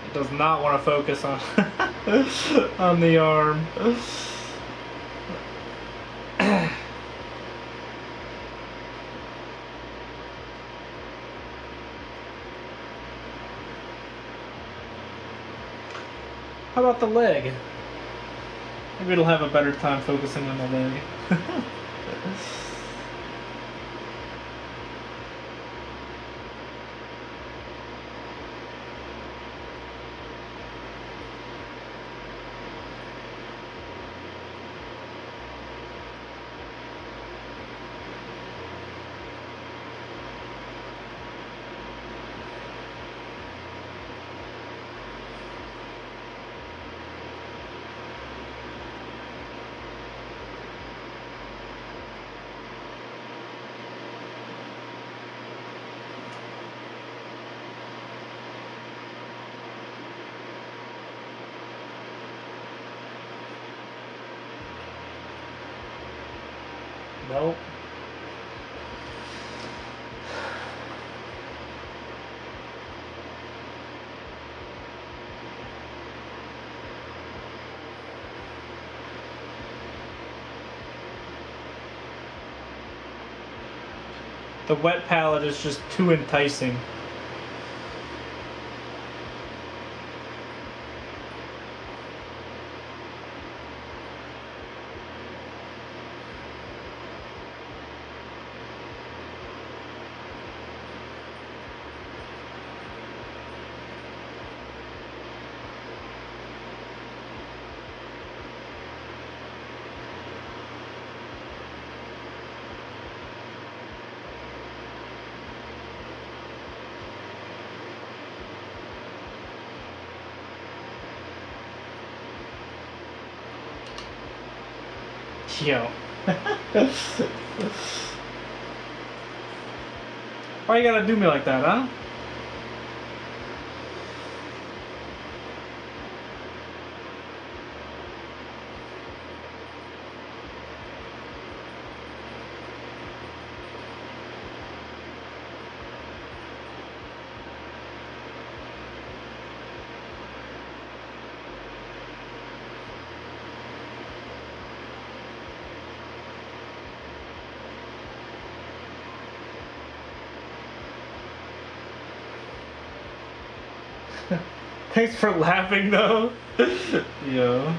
It does not want to focus on on the arm. How about the leg? Maybe it'll have a better time focusing on the leg. Nope. The wet palette is just too enticing. Yo. Why you gotta do me like that, huh? Thanks for laughing, though. Yo.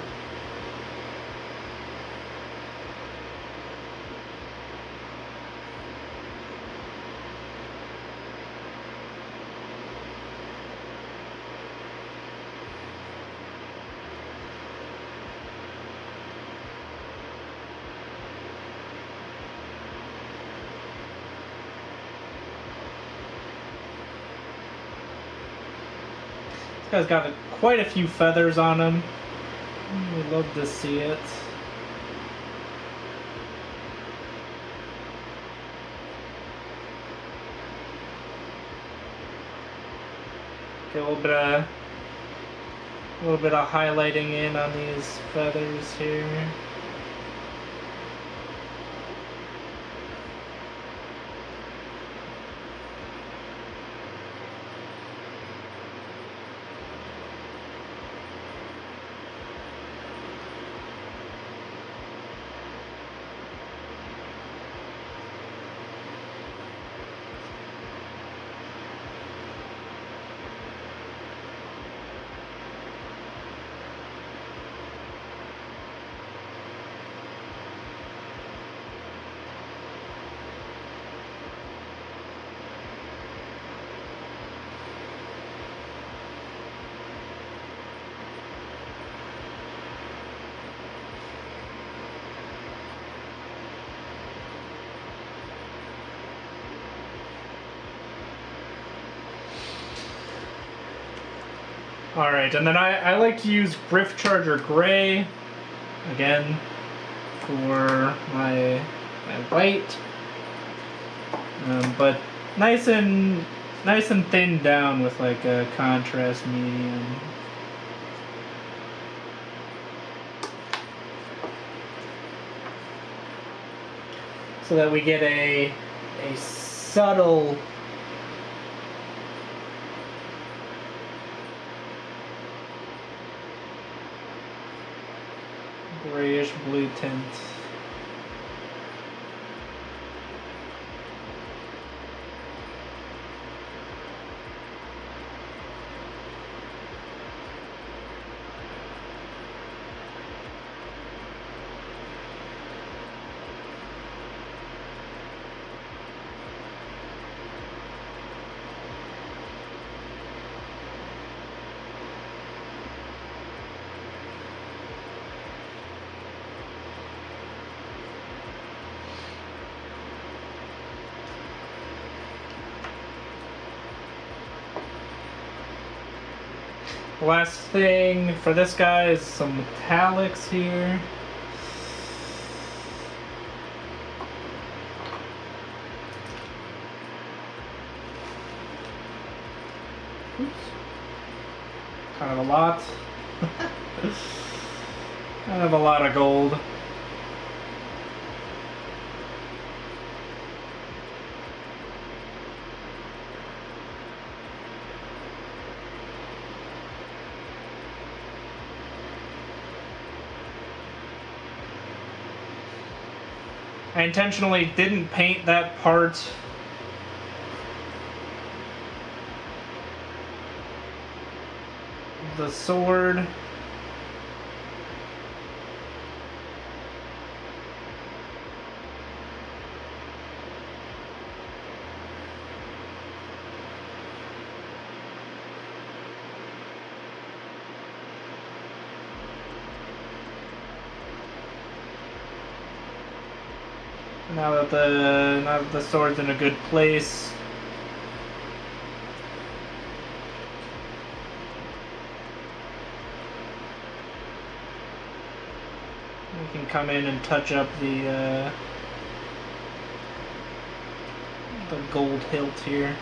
This guy's got quite a few feathers on him. We'd love to see it. Okay, a little bit of highlighting in on these feathers here. Alright, and then I like to use Griff Charger Gray, again, for my white, but nice and thinned down with like a contrast medium. So that we get a subtle grayish blue tint. Last thing for this guy is some metallics here. Oops. Kind of a lot. Kind of a lot of gold. I intentionally didn't paint that part of the sword. Now that the sword's in a good place, we can come in and touch up the gold hilt here.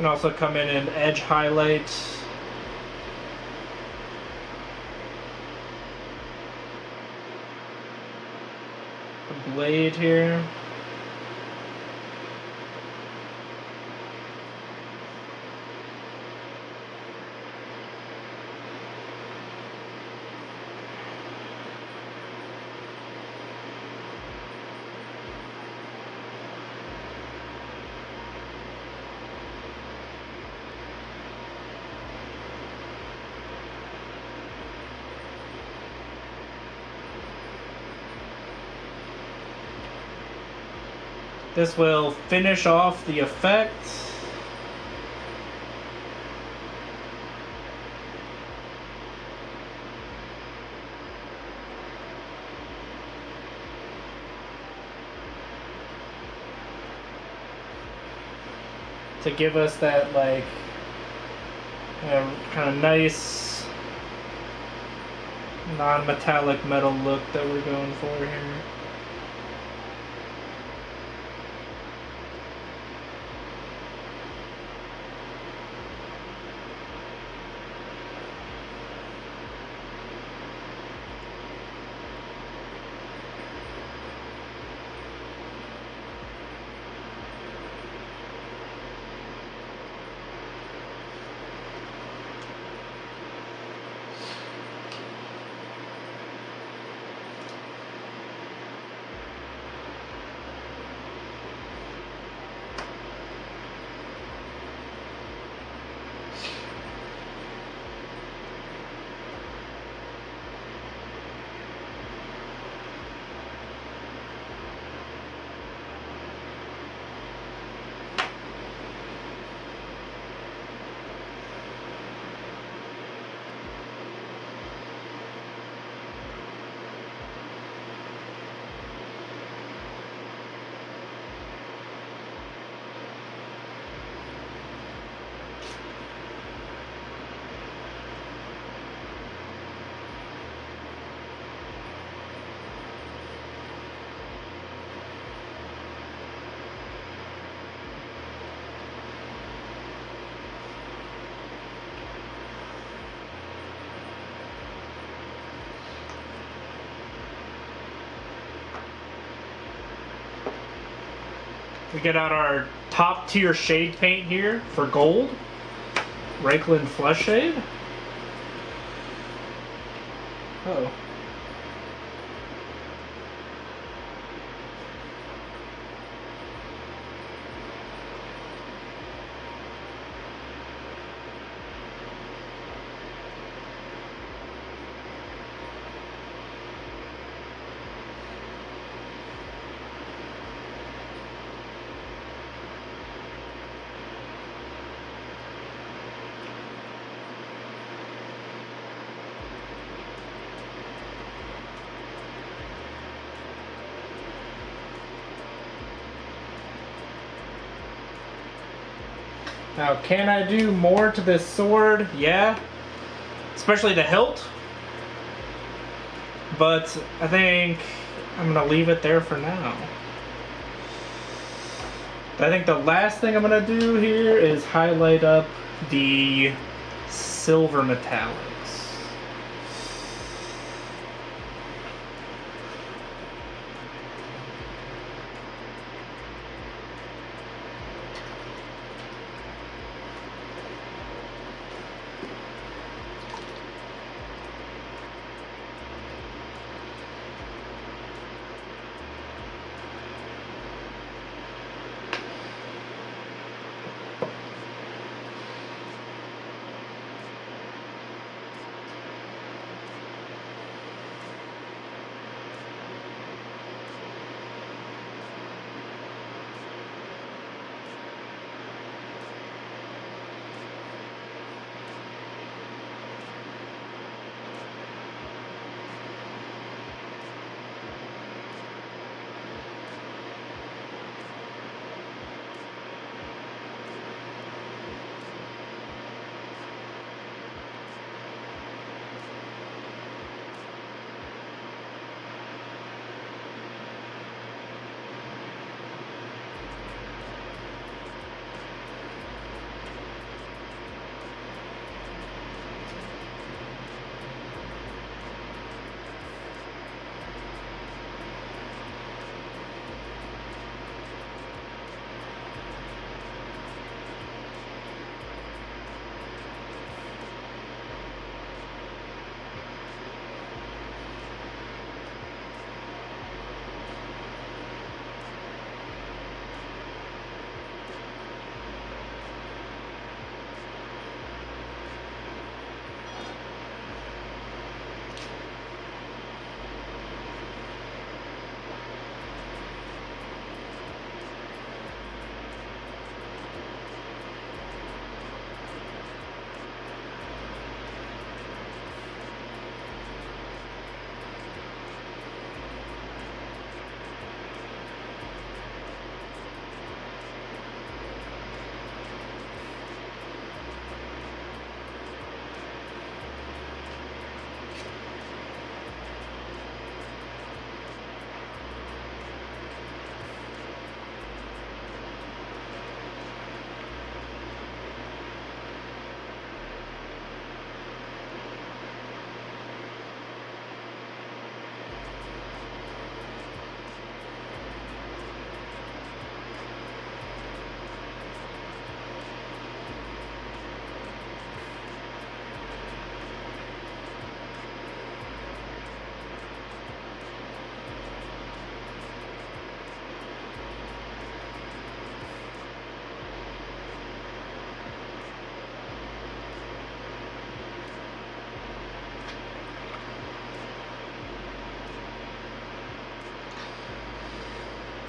You can also come in and edge highlight the blade here. This will finish off the effect. To give us that like kind of nice non-metallic metal look that we're going for here. We get out our top tier shade paint here for gold. Reikland Flush Shade. Uh-oh. Now, can I do more to this sword? Yeah. Especially the hilt. But I think I'm going to leave it there for now. I think the last thing I'm going to do here is highlight up the silver metallics.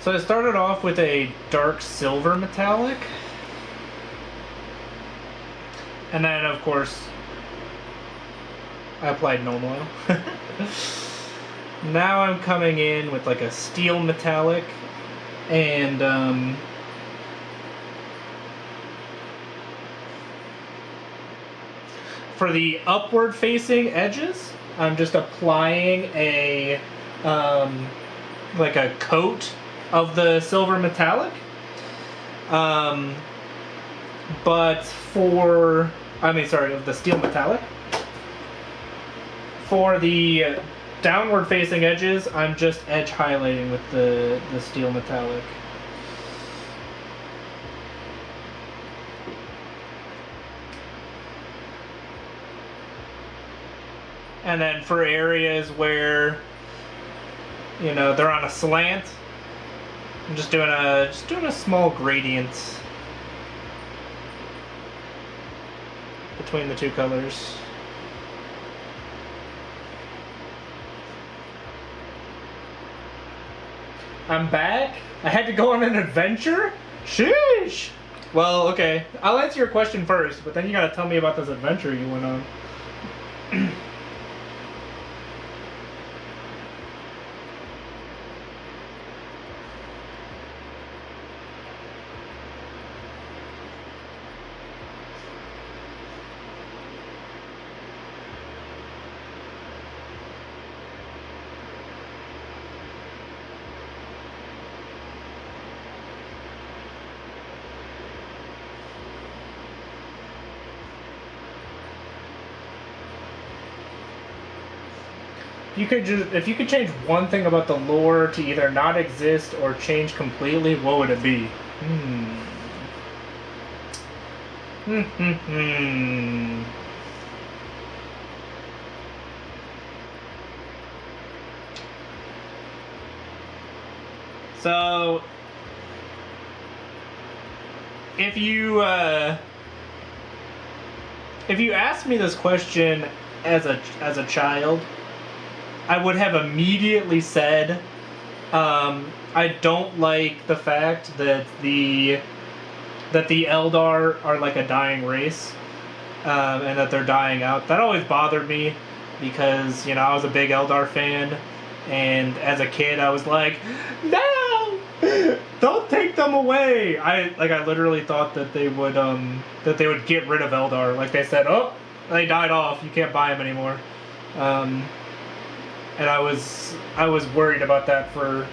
So I started off with a dark silver metallic. And then, of course, I applied gnome oil. Now I'm coming in with like a steel metallic. And, for the upward facing edges, I'm just applying a, like a coat of the silver metallic. But for, of the steel metallic. For the downward facing edges, I'm just edge highlighting with the steel metallic. And then for areas where, you know, they're on a slant, I'm just doing a small gradient between the two colors. I'm back? I had to go on an adventure? Sheesh! Well, okay. I'll answer your question first, but then you gotta tell me about this adventure you went on. If you could change one thing about the lore to either not exist or change completely, what would it be? So, if you asked me this question as a child, I would have immediately said, I don't like the fact that the Eldar are like a dying race, and that they're dying out. That always bothered me because, you know, I was a big Eldar fan, and as a kid I was like, no, don't take them away. I literally thought that they would get rid of Eldar. Like they said, oh, they died off. You can't buy them anymore. And I was worried about that for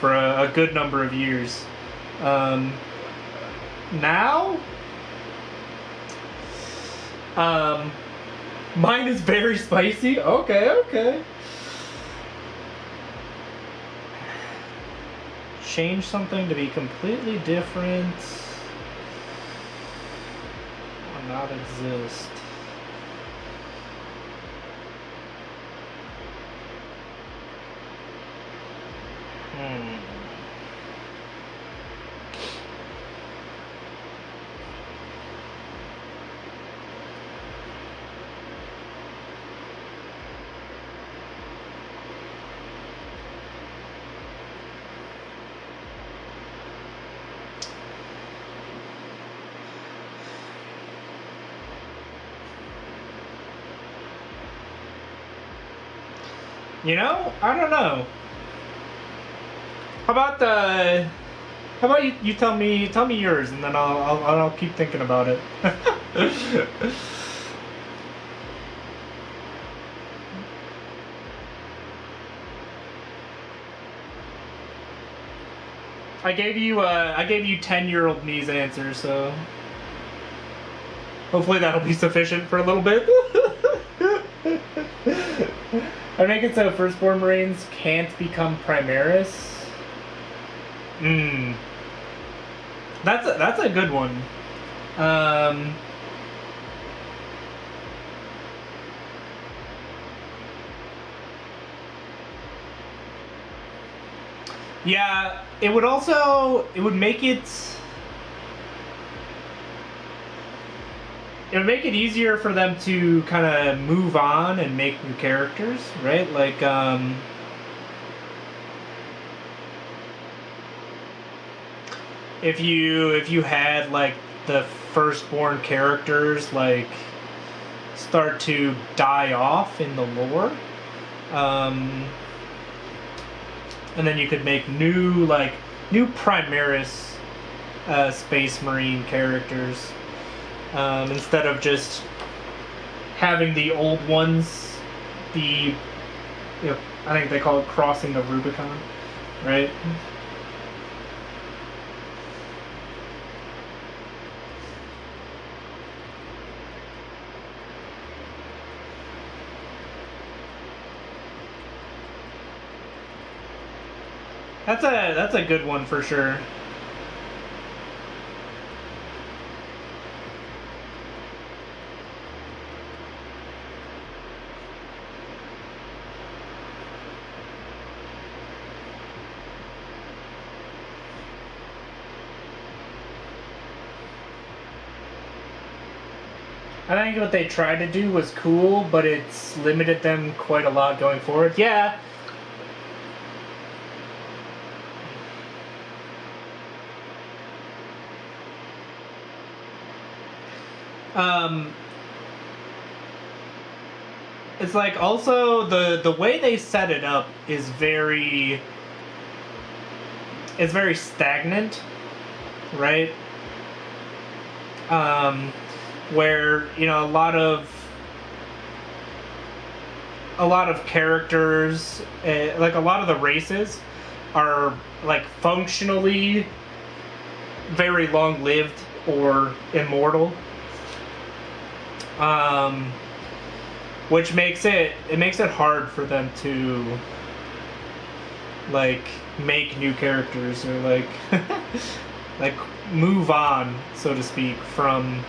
a good number of years. Now, mine is very spicy. Okay. Change something to be completely different or not exist. You know, I don't know. How about you tell me yours, and then I'll keep thinking about it. I gave you 10-year-old me's answer, so hopefully that'll be sufficient for a little bit. I make it so Firstborn Marines can't become Primaris. That's a good one. Yeah, it would make it easier for them to kind of move on and make new characters, right? Like, if you had like the firstborn characters like start to die off in the lore, and then you could make new Primaris Space Marine characters. Instead of just having the old ones be, you know, I think they call it crossing the Rubicon, right? That's a good one for sure. I think what they tried to do was cool, but it's limited them quite a lot going forward. Yeah. It's like also the way they set it up is very stagnant, right? Where a lot of characters, like a lot of the races, are like functionally very long-lived or immortal. Which makes it hard for them to like make new characters or like like move on, so to speak, from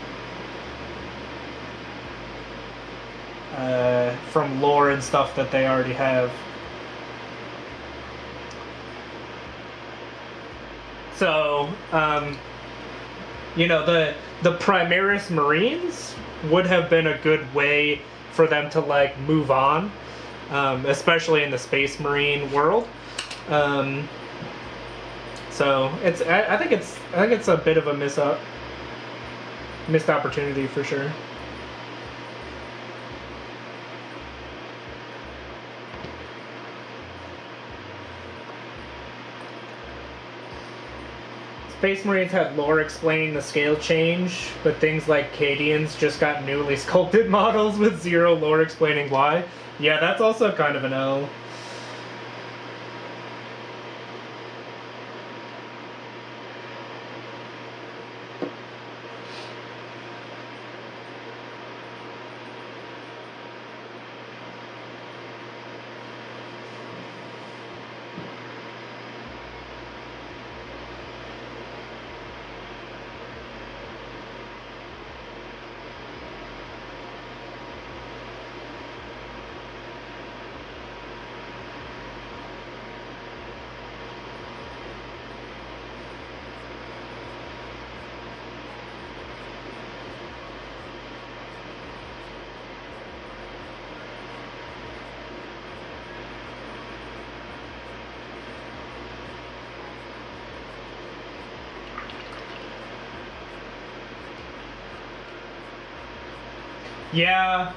lore and stuff that they already have. So the Primaris Marines would have been a good way for them to like move on, especially in the Space Marine world. So I think it's a bit of a missed opportunity for sure. Space Marines had lore explaining the scale change, but things like Cadians just got newly sculpted models with zero lore explaining why. Yeah, that's also kind of an L. Yeah,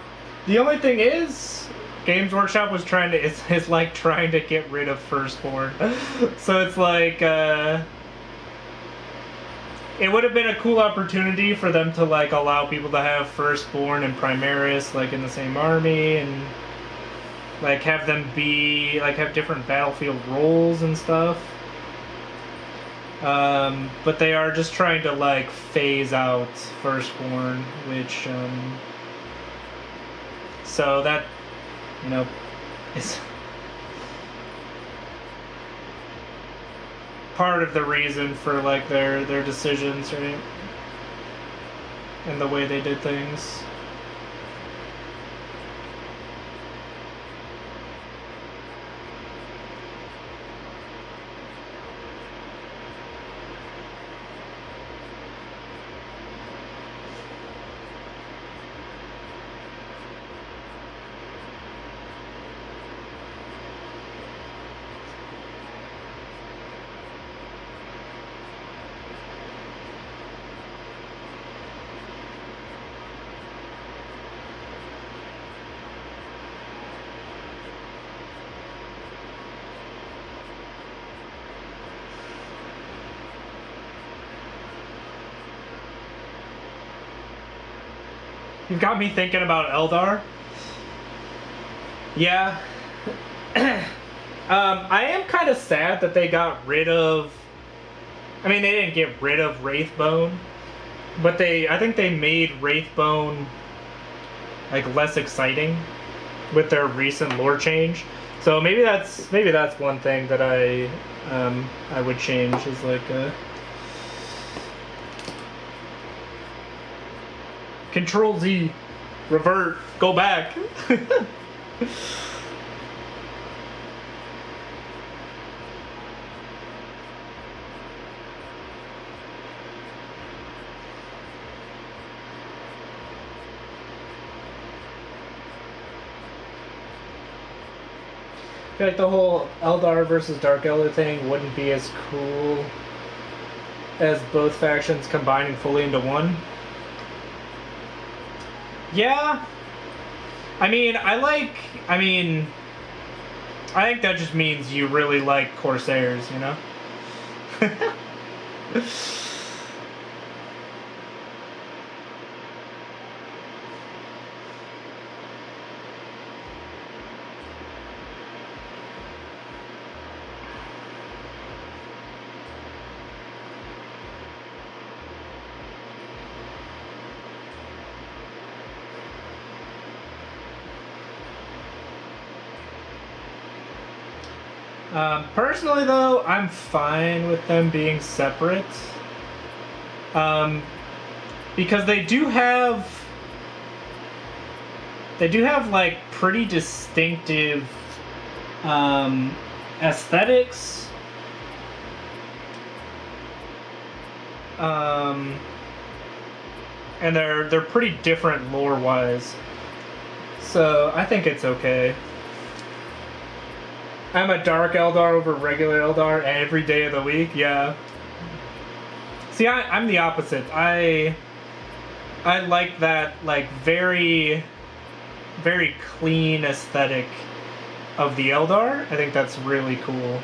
the only thing is, Games Workshop was trying to is like trying to get rid of Firstborn, so it's like it would have been a cool opportunity for them to like allow people to have Firstborn and Primaris like in the same army and like have them be like have different battlefield roles and stuff. But they are just trying to like phase out Firstborn, which so that is part of the reason for like their decisions, right? And the way they did things. You've got me thinking about Eldar. Yeah. I am kind of sad that they got rid of... I mean, they didn't get rid of Wraithbone, but I think they made Wraithbone like less exciting with their recent lore change. So maybe that's one thing that I would change is like Control Z, revert, go back. feel like the whole Eldar versus Dark Elder thing wouldn't be as cool as both factions combining fully into one. Yeah. I think that just means you really like Corsairs, you know? Personally, though, I'm fine with them being separate. Because they do have like pretty distinctive aesthetics. And they're pretty different lore-wise. So I think it's okay. I'm a Dark Eldar over regular Eldar every day of the week, yeah. See, I'm the opposite. I like that, like, very, very clean aesthetic of the Eldar. I think that's really cool.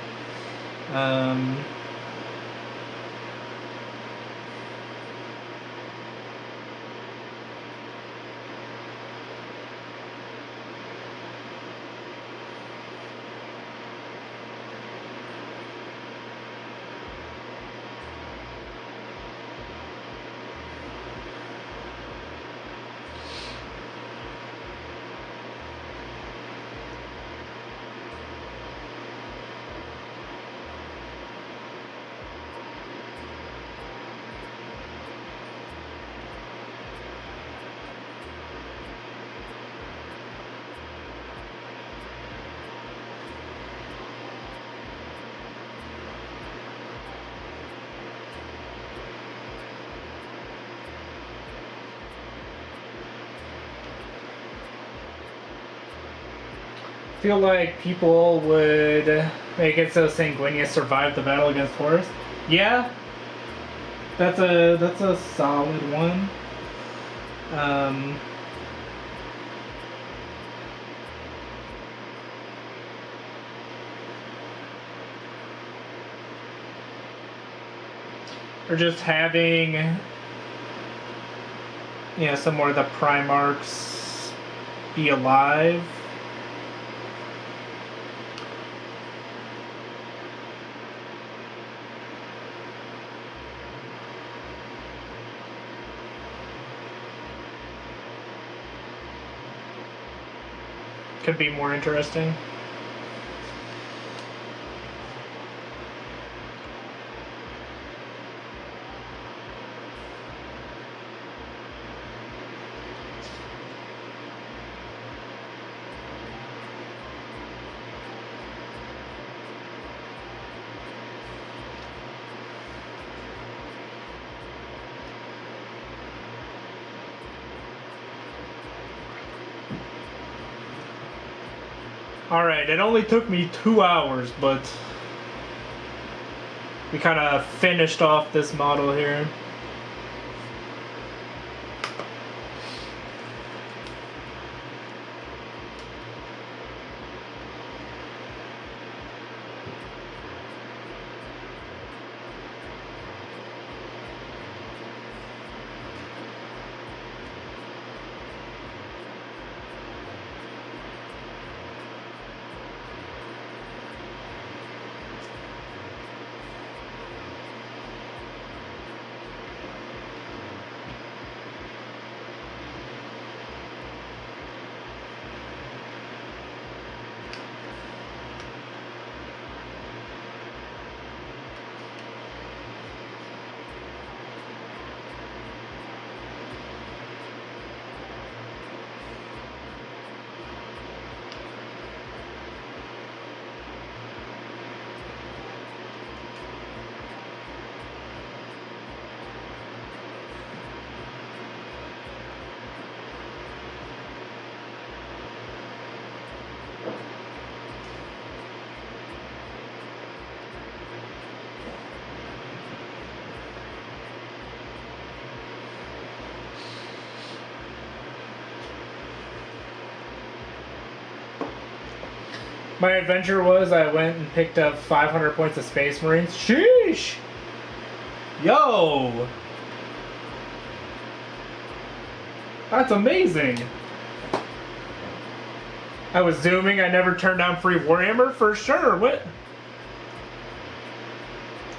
I feel like people would make it so Sanguinius survived the battle against Horus. Yeah, that's a solid one. Or just having, you know, some more of the Primarchs be alive. Could be more interesting. Alright, it only took me 2 hours, but we kind of finished off this model here. My adventure was I went and picked up 500 points of Space Marines. Sheesh! Yo! That's amazing! I was zooming, I never turned down free Warhammer for sure. What?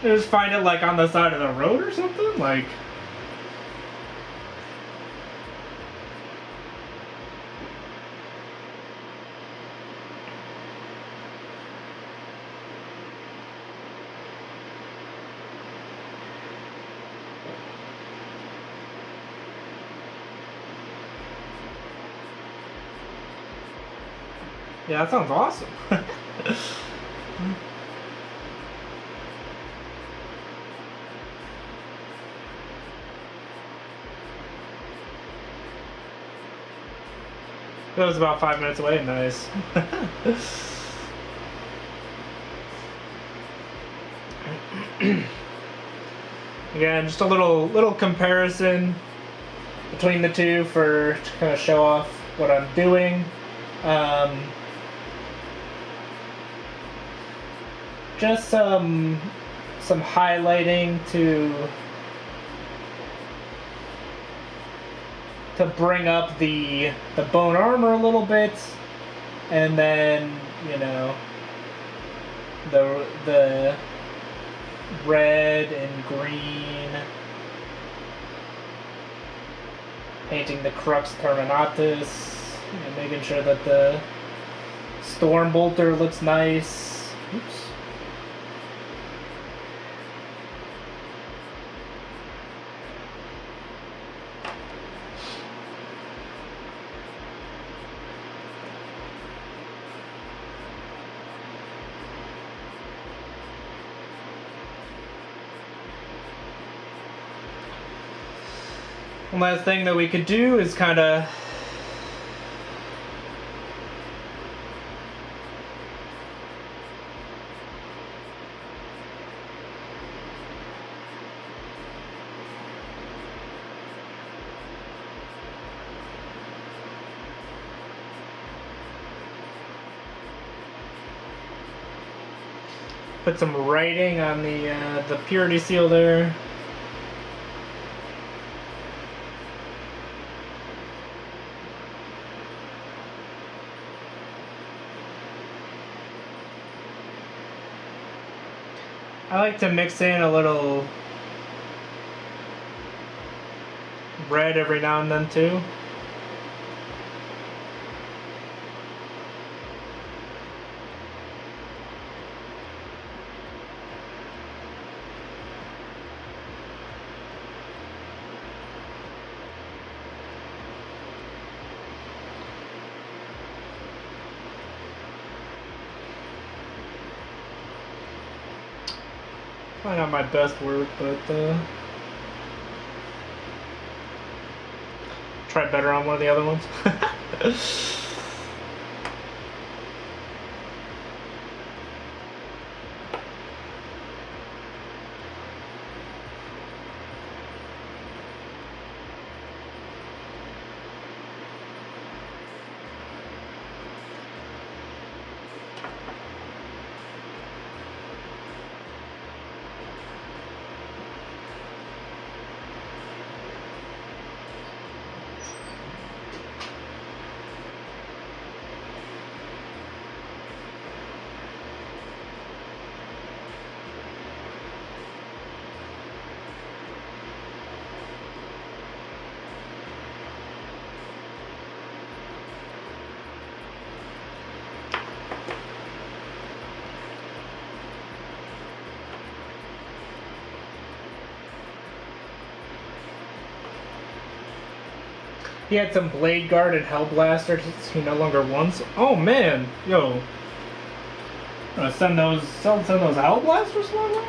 I just find it like on the side of the road or something? Like. Yeah, that sounds awesome. That was about 5 minutes away. Nice. Again, just a little comparison between the two to kind of show off what I'm doing. Just some highlighting to bring up the bone armor a little bit, and then the red and green, painting the Crux Terminatus, making sure that the Storm Bolter looks nice. Oops. One last thing that we could do is kind of put some writing on the purity seal there. I like to mix in a little red every now and then too. Probably not my best work, but try better on one of the other ones. He had some Blade Guard and Hellblaster he no longer wants. Oh man, yo. Send those Hellblasters along?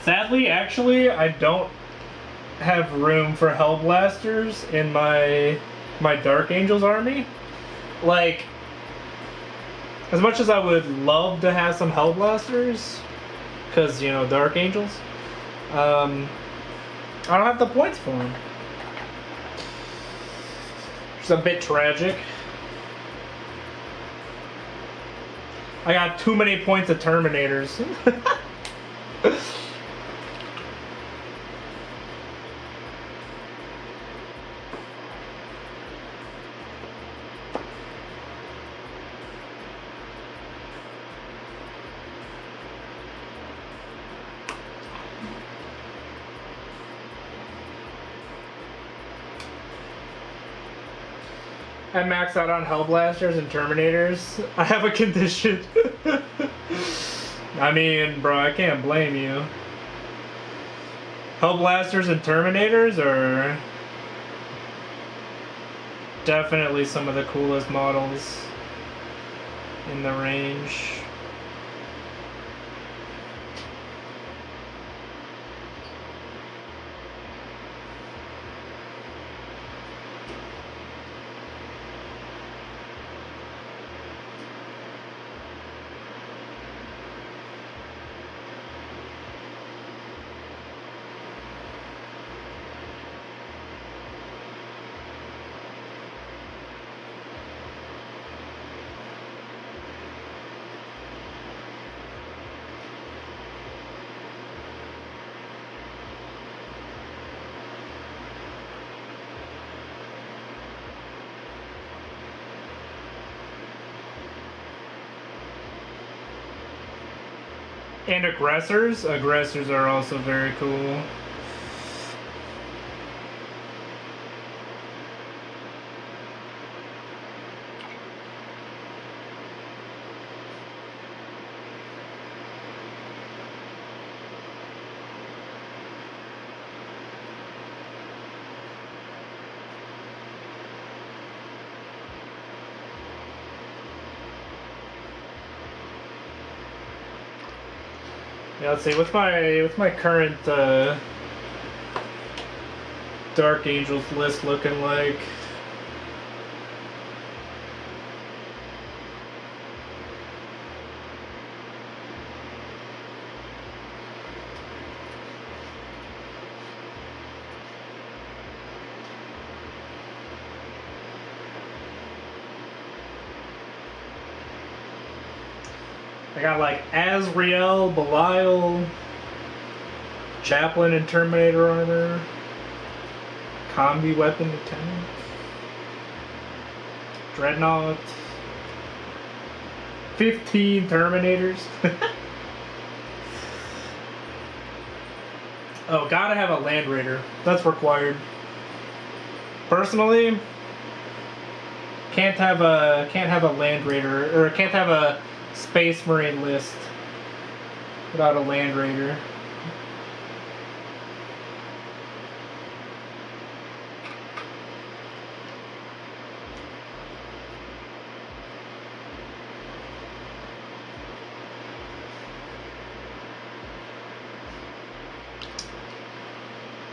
Sadly, actually, I don't have room for Hellblasters in my Dark Angels army. Like, as much as I would love to have some Hellblasters, because, Dark Angels, I don't have the points for them. It's a bit tragic. I got too many points of Terminators. I maxed out on Hellblasters and Terminators. I have a condition. I mean, bro, I can't blame you. Hellblasters and Terminators are definitely some of the coolest models in the range. And aggressors. Aggressors are also very cool. Yeah, let's see. What's my current Dark Angels list looking like? I got like Azrael, Belial, Chaplain and Terminator armor, Combi Weapon Lieutenant, Dreadnought, 15 Terminators. Oh, gotta have a Land Raider. That's required. Personally, can't have a Land Raider, or can't have a Space Marine list without a Land Raider.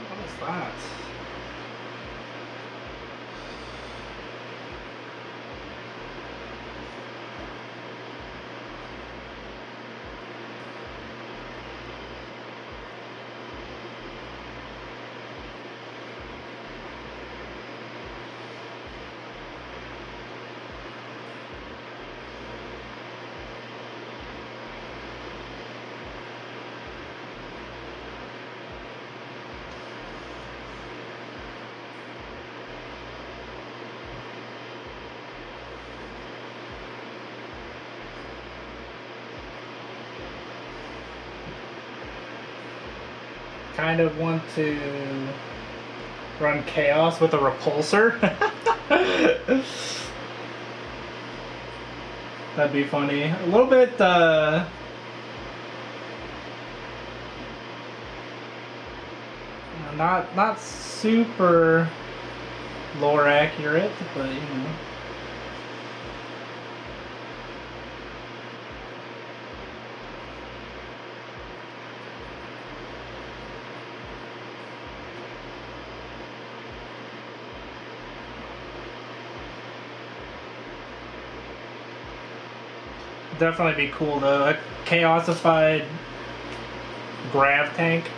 What is that? Kind of want to run Chaos with a repulsor. That'd be funny. A little bit not super lore accurate, but you know. Definitely be cool though. A chaosified grav tank.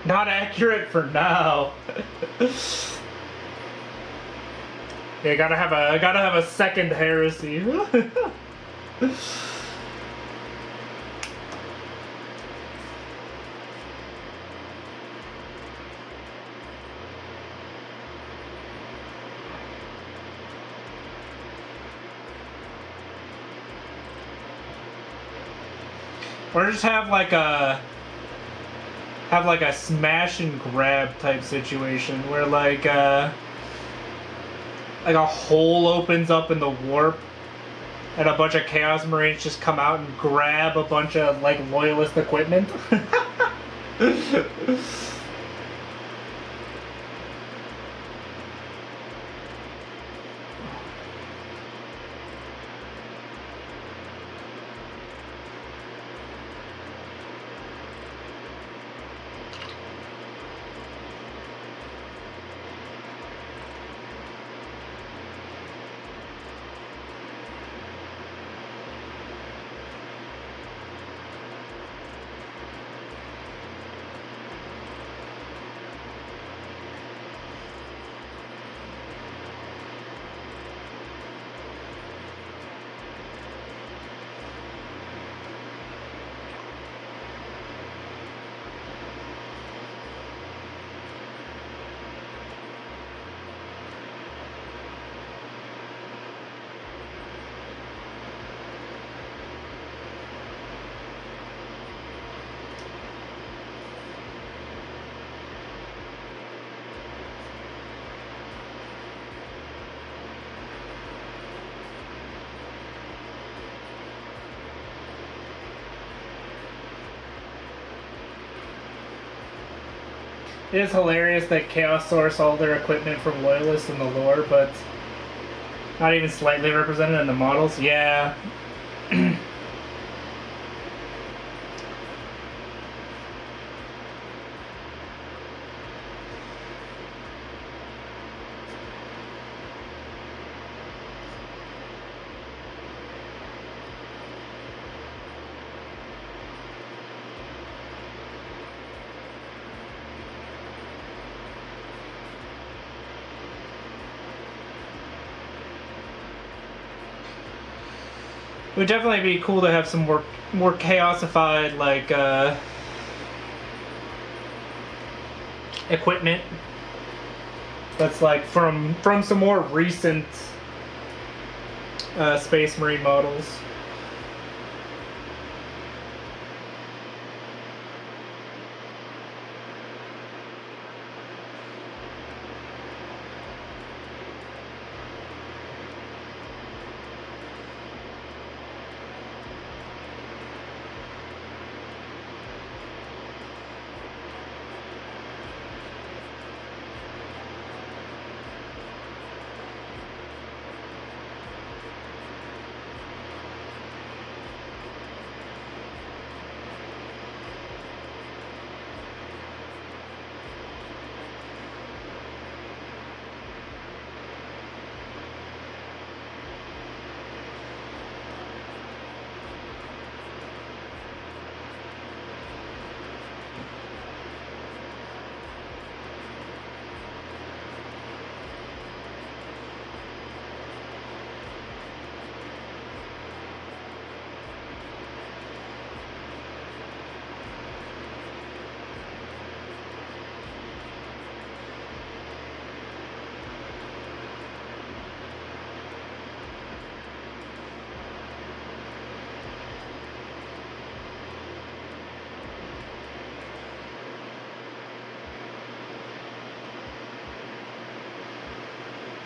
Not accurate for now. Yeah, gotta have a second heresy. Or just have like a smash and grab type situation where like a hole opens up in the warp and a bunch of Chaos Marines just come out and grab a bunch of like loyalist equipment. It is hilarious that Chaos source all their equipment from loyalists in the lore, but not even slightly represented in the models. Yeah. It would definitely be cool to have some more chaosified like equipment that's like from some more recent Space Marine models.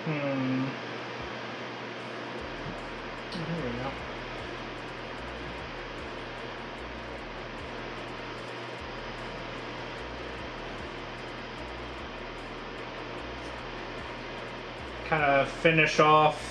Here we go. Kind of finish off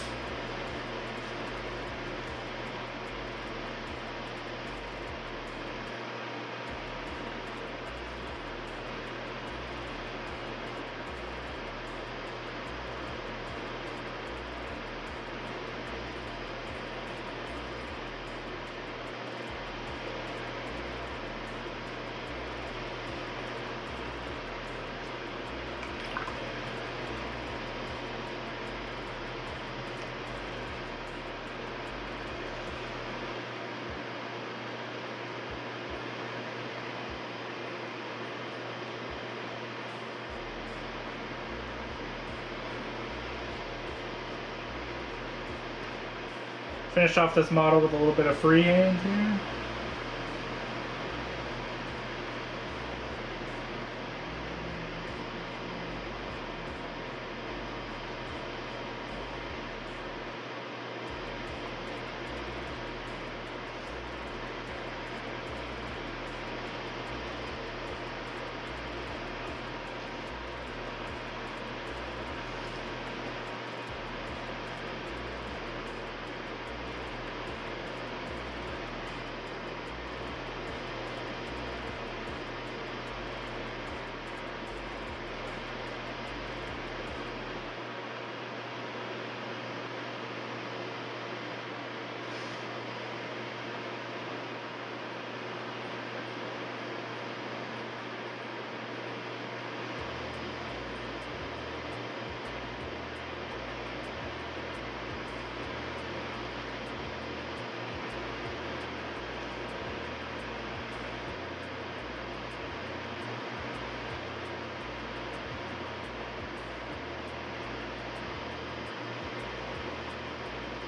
finish off this model with a little bit of freehand here.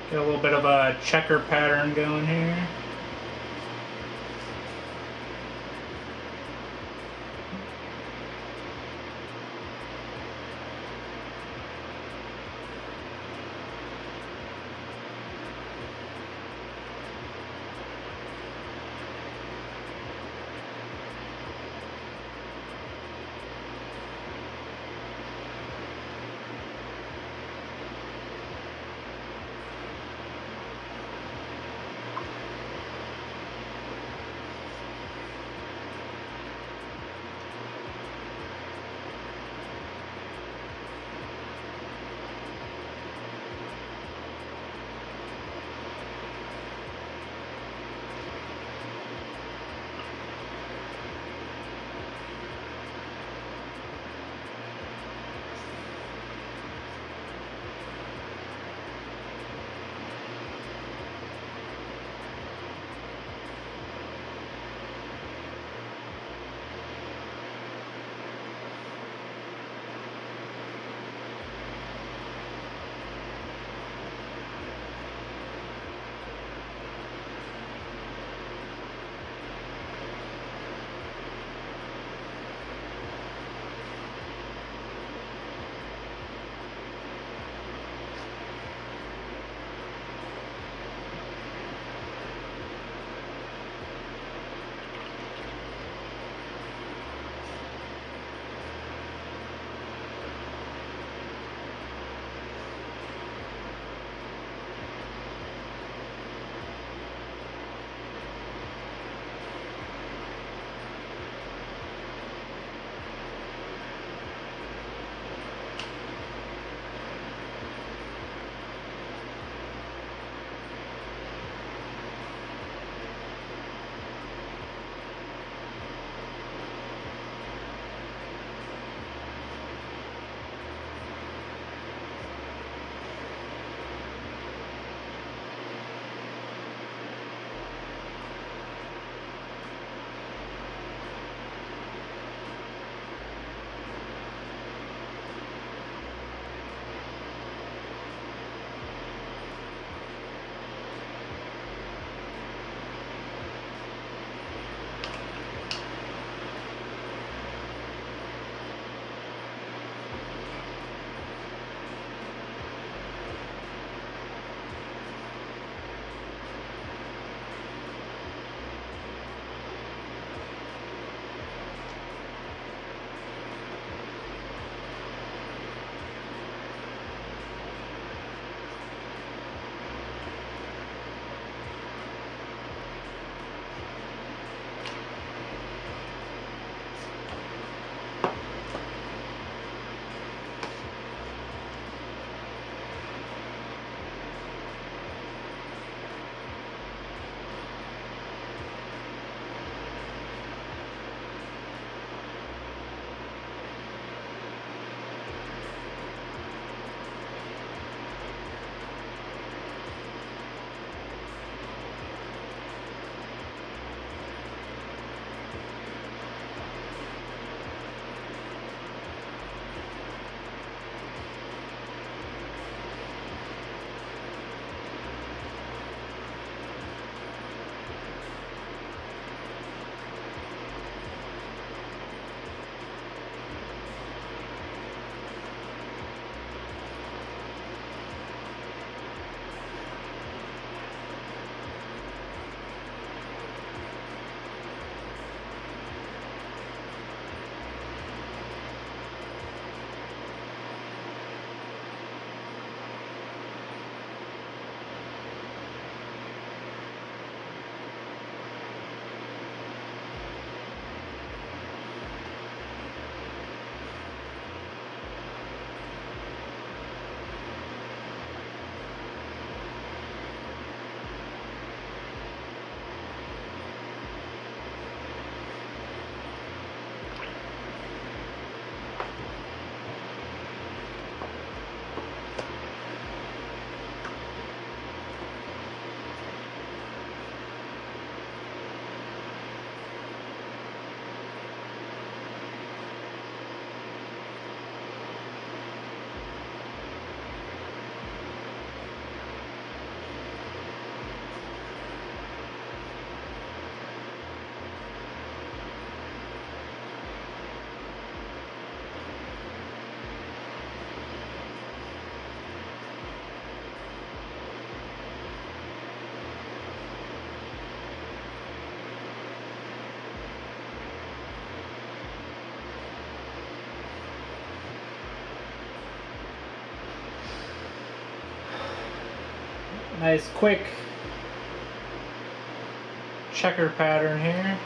Get a little bit of a checker pattern going here. nice quick checker pattern here.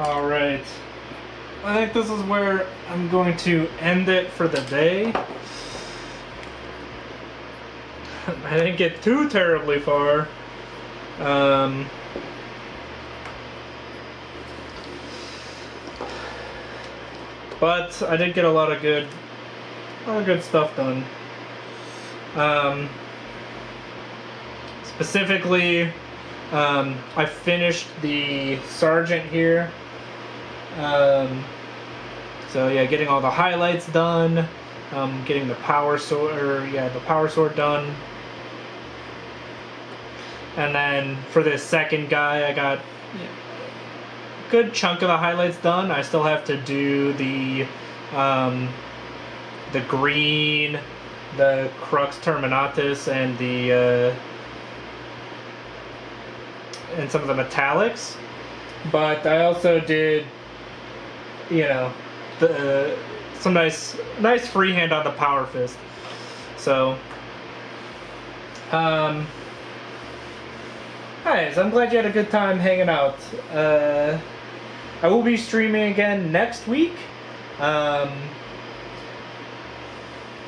Alright. I think this is where I'm going to end it for the day. I didn't get too terribly far. But I did get a lot of good stuff done. Specifically, I finished the Sergeant here. So yeah, getting all the highlights done, getting the power sword, the power sword done. And then for this second guy, I got a good chunk of the highlights done. I still have to do the green, the Crux Terminatus, and the and some of the metallics. But I also did, you know, some nice freehand on the power fist. So, Guys, I'm glad you had a good time hanging out. I will be streaming again next week.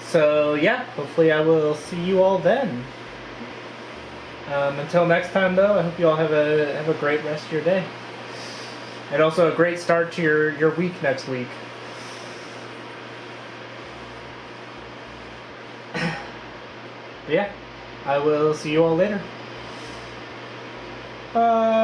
So yeah, hopefully I will see you all then. Until next time, though, I hope you all have a great rest of your day, and also a great start to your week next week. Yeah, I will see you all later. Bye.